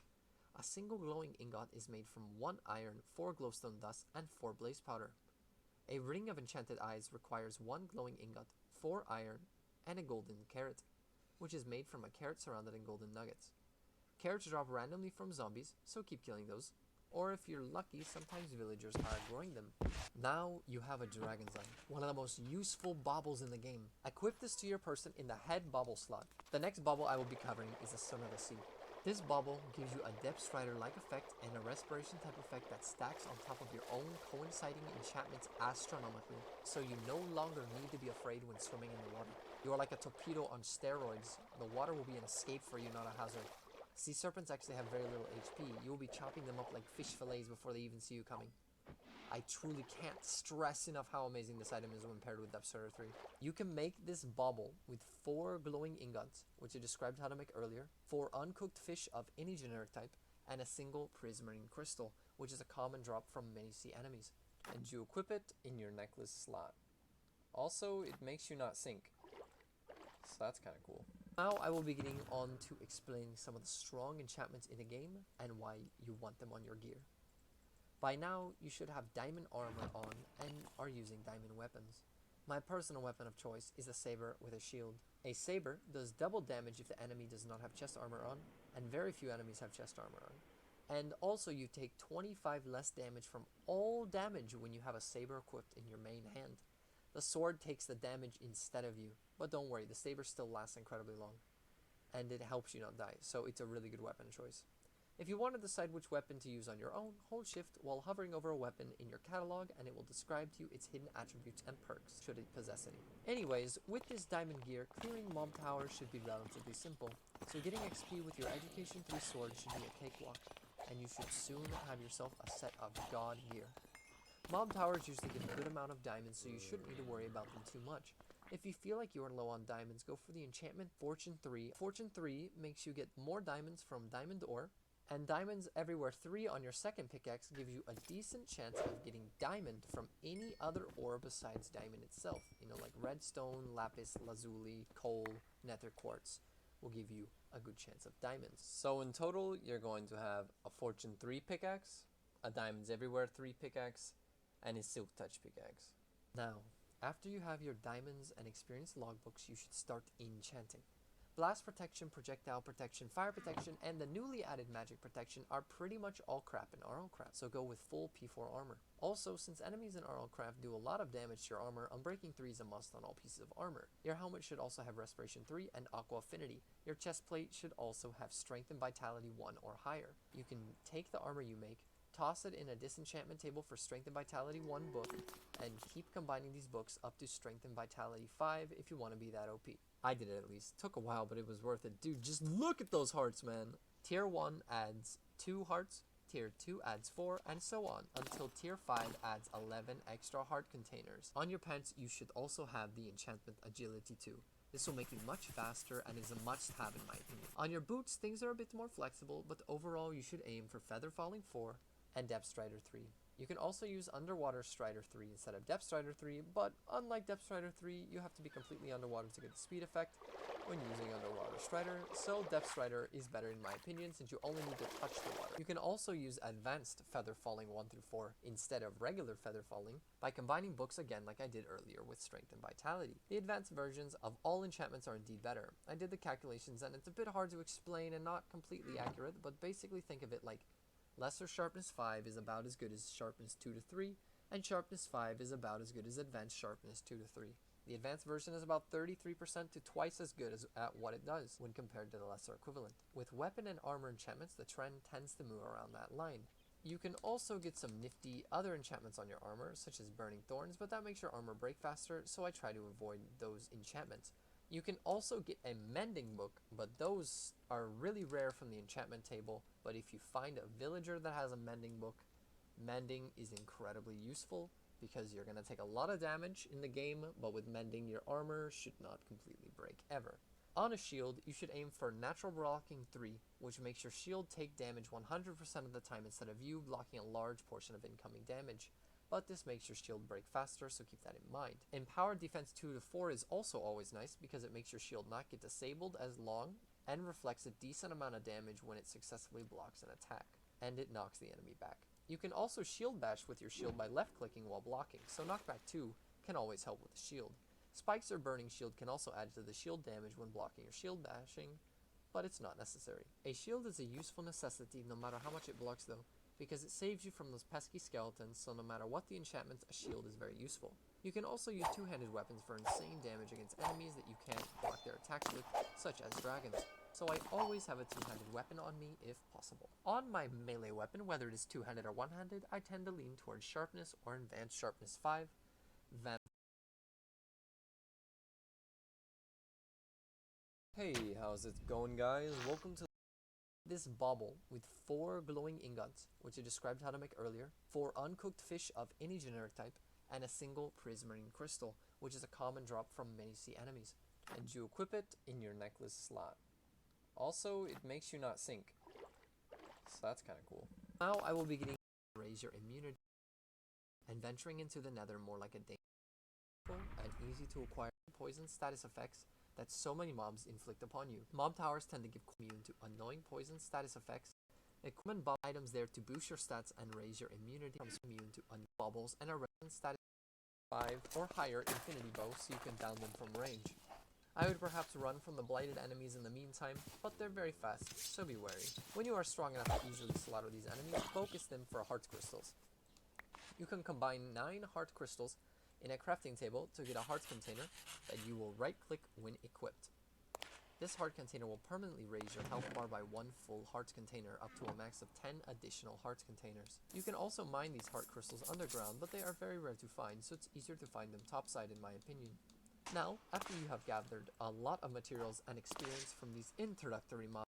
A single glowing ingot is made from 1 iron, 4 glowstone dust, and 4 blaze powder. A ring of enchanted eyes requires 1 glowing ingot, 4 iron, and a golden carrot, which is made from a carrot surrounded in golden nuggets. Carrots drop randomly from zombies, so keep killing those. Or if you're lucky, sometimes villagers are growing them. Now you have a Dragon's Eye, one of the most useful baubles in the game. Equip this to your person in the head bauble slot. The next bauble I will be covering is the Son of the Sea. This bauble gives you a Depth Strider-like effect and a respiration type effect that stacks on top of your own coinciding enchantments astronomically, so you no longer need to be afraid when swimming in the water. You are like a torpedo on steroids. The water will be an escape for you, not a hazard. Sea serpents actually have very little HP. You will be chopping them up like fish fillets before they even see you coming. I truly can't stress enough how amazing this item is when paired with Depth Strider 3. You can make this bauble with 4 glowing ingots, which I described how to make earlier, 4 uncooked fish of any generic type, and a single prismarine crystal, which is a common drop from many sea enemies. And you equip it in your necklace slot. Also, it makes you not sink, so that's kind of cool. Now I will be getting on to explaining some of the strong enchantments in the game and why you want them on your gear. By now, you should have diamond armor on and are using diamond weapons. My personal weapon of choice is a saber with a shield. A saber does double damage if the enemy does not have chest armor on, and very few enemies have chest armor on. And also you take 25 less damage from all damage when you have a saber equipped in your main hand. The sword takes the damage instead of you, but don't worry, the saber still lasts incredibly long, and it helps you not die, so it's a really good weapon choice. If you want to decide which weapon to use on your own, hold shift while hovering over a weapon in your catalog and it will describe to you its hidden attributes and perks, should it possess any. Anyways, with this diamond gear, clearing mob towers should be relatively simple, so getting XP with your Education 3 sword should be a cakewalk, and you should soon have yourself a set of god gear. Mob towers usually give a good amount of diamonds, so you shouldn't need to worry about them too much. If you feel like you are low on diamonds, go for the enchantment Fortune 3. Fortune 3 makes you get more diamonds from diamond ore, and diamonds everywhere 3 on your second pickaxe gives you a decent chance of getting diamond from any other ore besides diamond itself. You know, like redstone, lapis lazuli, coal, nether quartz. will give you a good chance of diamonds. So in total, you're going to have a Fortune 3 pickaxe, a Diamonds Everywhere 3 pickaxe, and a Silk Touch pickaxe. Now, after you have your diamonds and experience logbooks, you should start enchanting. Blast protection, projectile protection, fire protection, and the newly added magic protection are pretty much all crap in RLCraft, so go with full P4 armor. Also, since enemies in RLCraft do a lot of damage to your armor, Unbreaking 3 is a must on all pieces of armor. Your helmet should also have Respiration 3 and Aqua Affinity. Your chest plate should also have Strength and Vitality 1 or higher. You can take the armor you make, toss it in a disenchantment table for Strength and Vitality 1 book, and keep combining these books up to Strength and Vitality 5 if you want to be that OP. I did it at least. Took a while, but it was worth it. Dude, just look at those hearts, man. Tier 1 adds 2 hearts, Tier 2 adds 4, and so on, until Tier 5 adds 11 extra heart containers. On your pants, you should also have the enchantment Agility 2. This will make you much faster and is a must-have in my opinion. On your boots, things are a bit more flexible, but overall you should aim for Feather Falling 4 and Depth Strider 3. You can also use Underwater Strider 3 instead of Depth Strider 3, but unlike Depth Strider 3, you have to be completely underwater to get the speed effect when using Underwater Strider, so Depth Strider is better in my opinion since you only need to touch the water. You can also use Advanced Feather Falling 1 through 4 instead of regular Feather Falling by combining books again like I did earlier with Strength and Vitality. The advanced versions of all enchantments are indeed better. I did the calculations and it's a bit hard to explain and not completely accurate, but basically think of it like Lesser Sharpness 5 is about as good as Sharpness 2 to 3, and Sharpness 5 is about as good as Advanced Sharpness 2 to 3. The advanced version is about 33% to twice as good at what it does when compared to the lesser equivalent. With weapon and armor enchantments, the trend tends to move around that line. You can also get some nifty other enchantments on your armor, such as Burning Thorns, but that makes your armor break faster, so I try to avoid those enchantments. You can also get a mending book, but those are really rare from the enchantment table, but if you find a villager that has a mending book, mending is incredibly useful because you're going to take a lot of damage in the game, but with mending your armor should not completely break ever. On a shield, you should aim for Natural Blocking 3, which makes your shield take damage 100% of the time instead of you blocking a large portion of incoming damage. But this makes your shield break faster, so keep that in mind. Empowered Defense 2 to 4 is also always nice because it makes your shield not get disabled as long and reflects a decent amount of damage when it successfully blocks an attack, and it knocks the enemy back. You can also shield bash with your shield by left clicking while blocking, so knockback 2 can always help with the shield. Spikes or Burning Shield can also add to the shield damage when blocking or shield bashing, but it's not necessary. A shield is a useful necessity no matter how much it blocks though, because it saves you from those pesky skeletons, so no matter what the enchantment, a shield is very useful. You can also use two-handed weapons for insane damage against enemies that you can't block their attacks with, such as dragons. So I always have a two-handed weapon on me if possible. On my melee weapon, whether it is two-handed or one-handed, I tend to lean towards Sharpness or Advanced Sharpness 5. Hey, how's it going guys? Welcome to this bauble with 4 glowing ingots, which I described how to make earlier, 4 uncooked fish of any generic type, and a single prismarine crystal, which is a common drop from many sea enemies. And you equip it in your necklace slot. Also, it makes you not sink, so that's kind of cool. Now I will be getting to raise your immunity and venturing into the nether more like a dangerous and easy to acquire poison status effects that so many mobs inflict upon you. Mob towers tend to give immune to annoying poison status effects. Equipment bob items there to boost your stats and raise your immunity from immune to bubbles and a resistance status 5 or higher infinity bow so you can down them from range. I would perhaps run from the blighted enemies in the meantime, but they're very fast, so be wary. When you are strong enough to easily slaughter these enemies, focus them for heart crystals. You can combine 9 heart crystals in a crafting table to get a heart container that you will right click when equipped. This heart container will permanently raise your health bar by 1 full heart container up to a max of 10 additional heart containers. You can also mine these heart crystals underground, but they are very rare to find, so it's easier to find them topside in my opinion. Now, after you have gathered a lot of materials and experience from these introductory mods,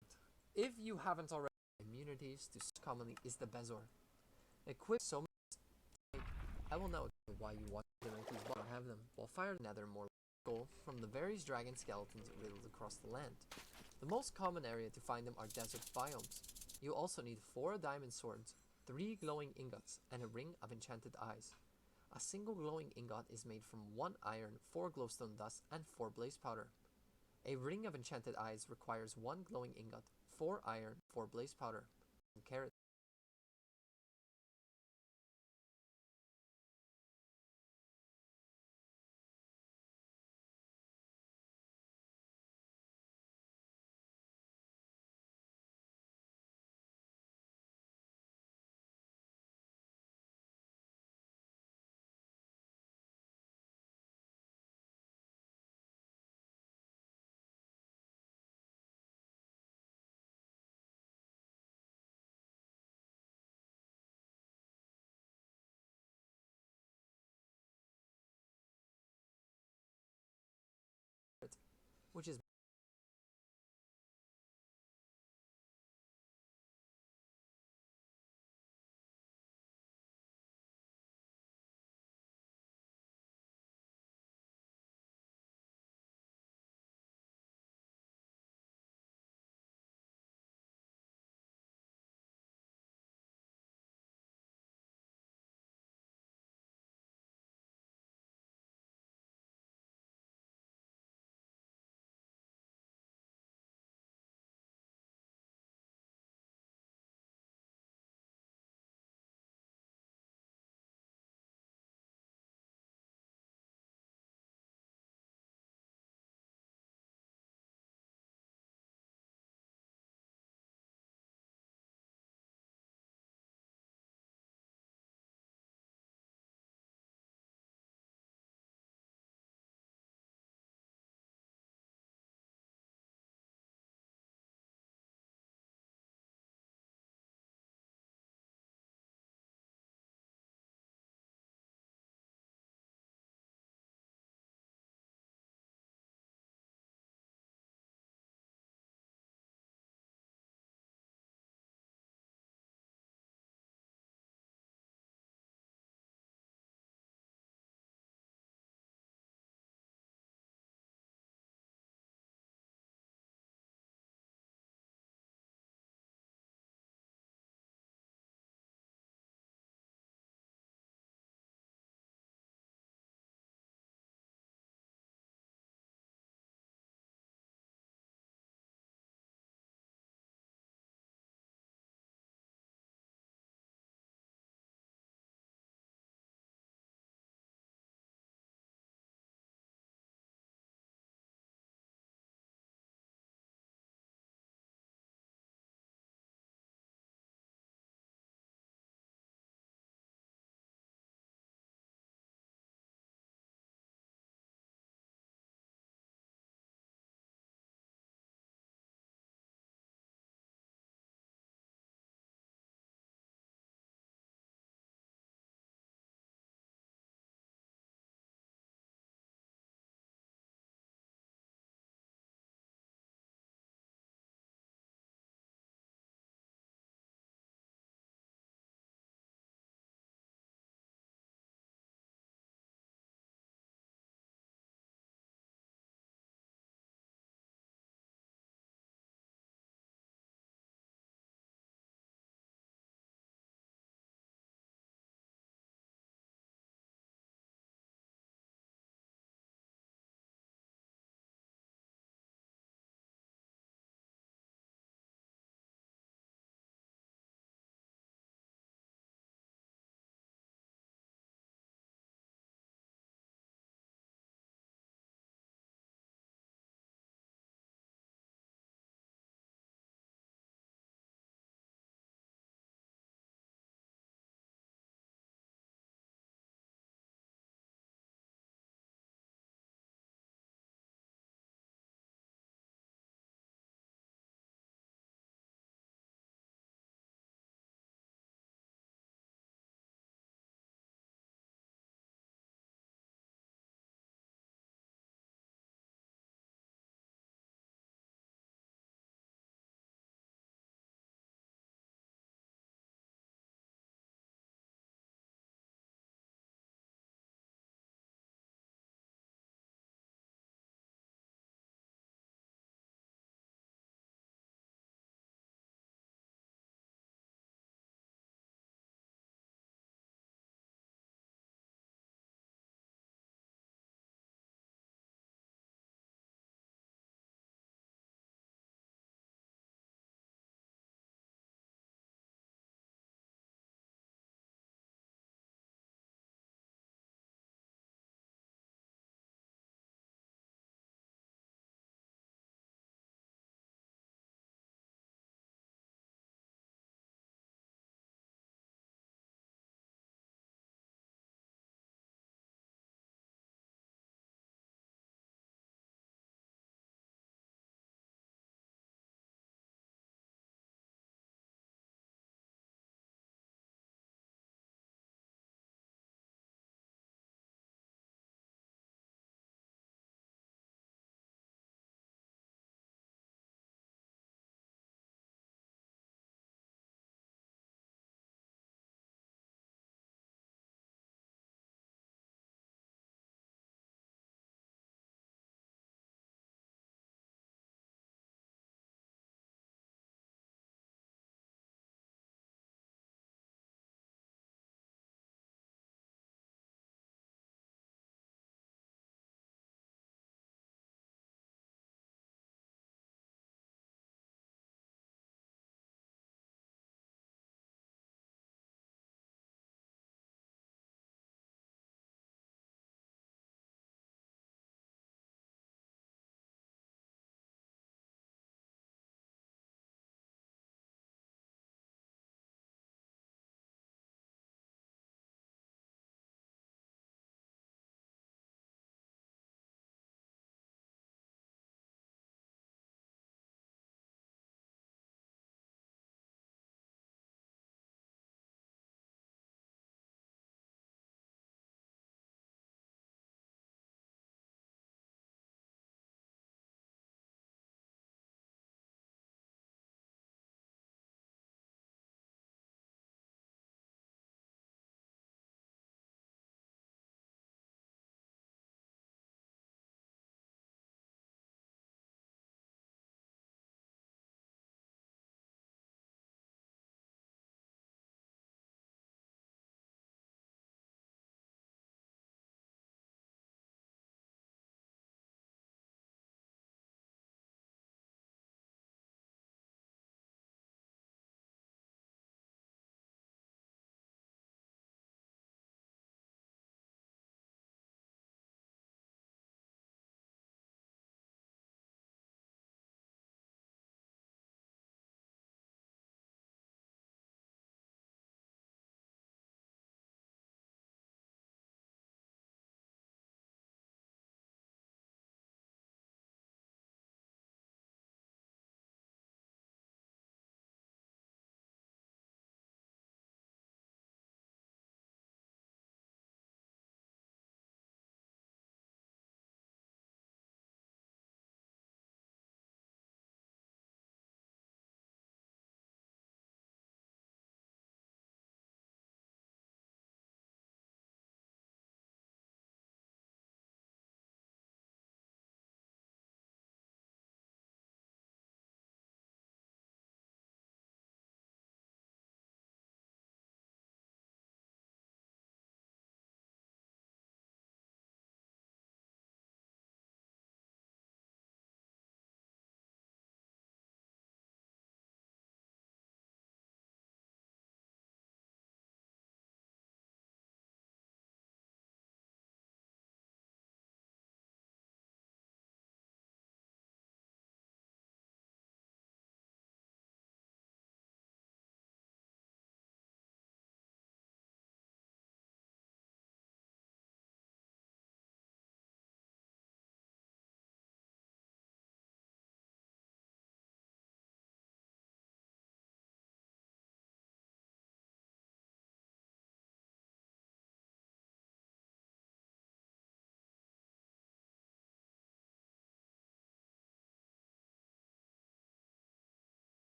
if you haven't already, immunities to commonly is the Bezor. Equip so many. I will now explain why you want to make these bots have them, while fire nether more gold from the various dragon skeletons riddled across the land. The most common area to find them are desert biomes. You also need 4 diamond swords, 3 glowing ingots, and a ring of enchanted eyes. A single glowing ingot is made from 1 iron, 4 glowstone dust, and 4 blaze powder. A ring of enchanted eyes requires 1 glowing ingot, 4 iron, 4 blaze powder, and carrot. Which is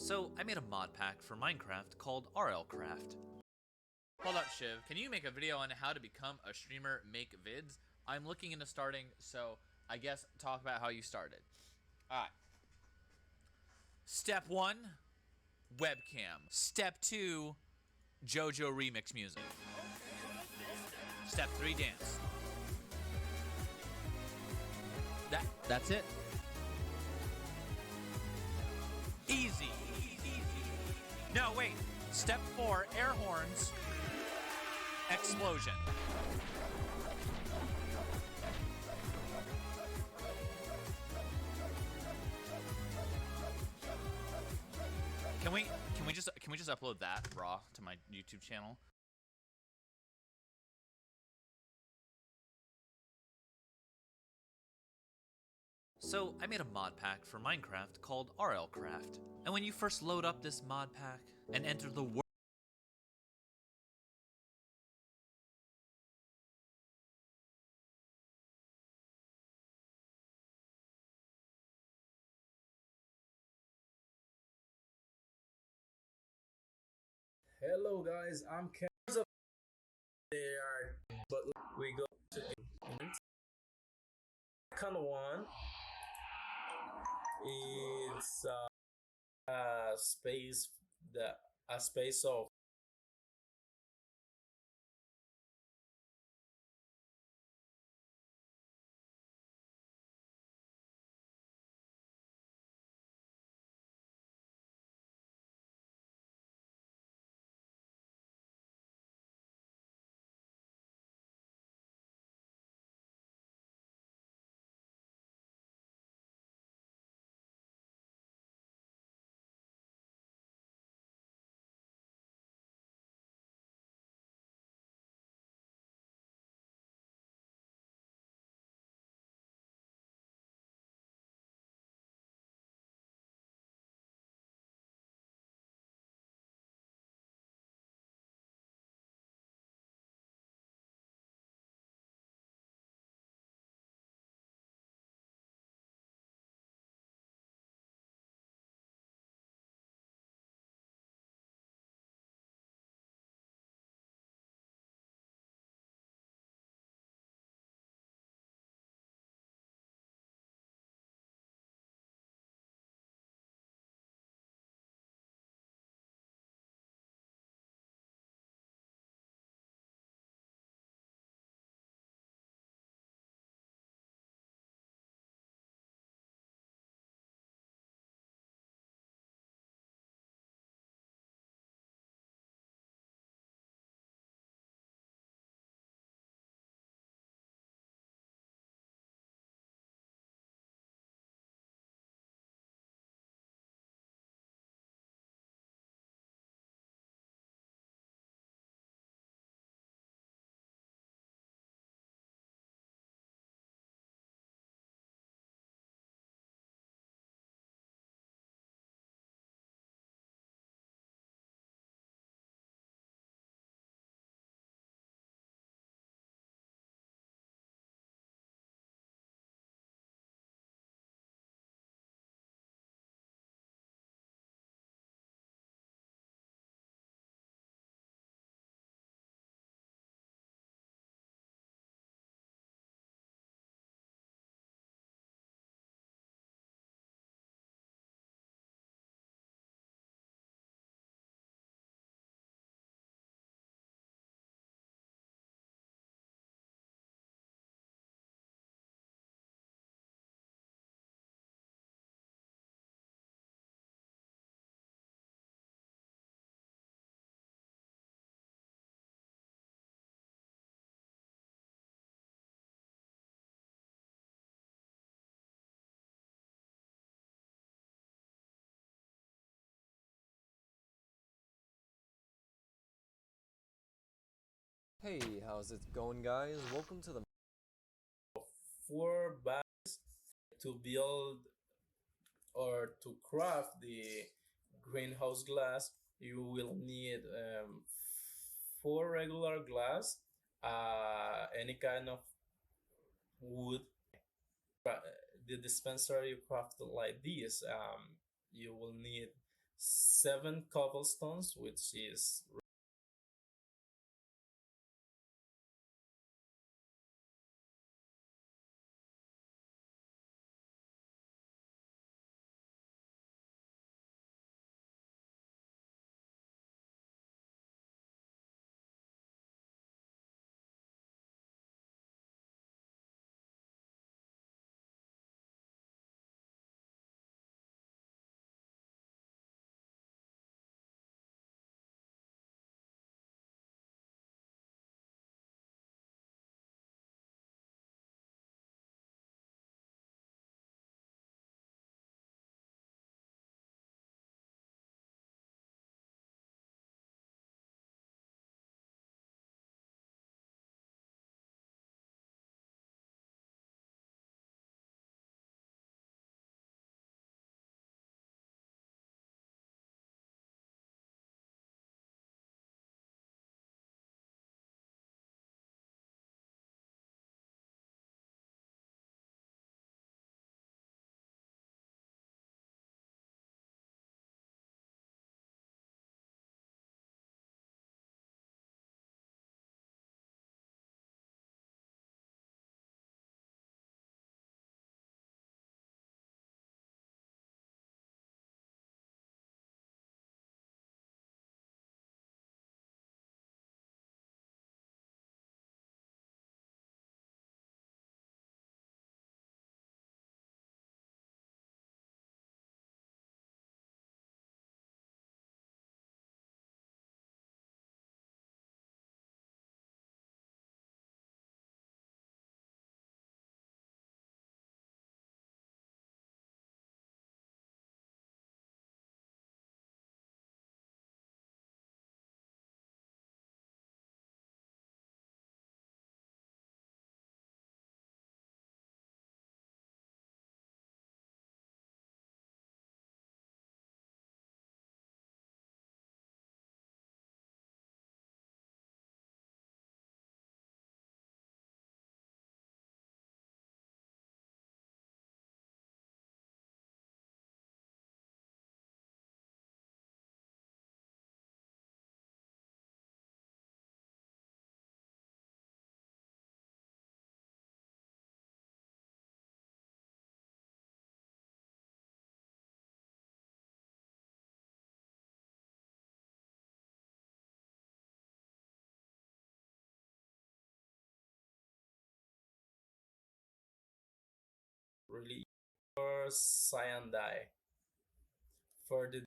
So I made a mod pack for Minecraft called RLCraft. Hold up, Shiv. Can you make a video on how to become a streamer, make vids? I'm looking into starting, so I guess talk about how you started. Alright. Step 1, webcam. Step 2, JoJo remix music. Step 3, dance. That's it. Easy. No, wait. Step 4, air horns. Explosion. Can we just upload that raw to my YouTube channel? So I made a mod pack for Minecraft called RLCraft. And when you first load up this mod pack and enter the world,
Hello guys, I'm Ken. There, but we go to kind of one. It's a space of
Hey, how's it going, guys? Welcome to the
4 bags to build or to craft the greenhouse glass. You will need 4 regular glass, any kind of wood. The dispenser you craft like this, you will need 7 cobblestones, which is really your cyan dye for the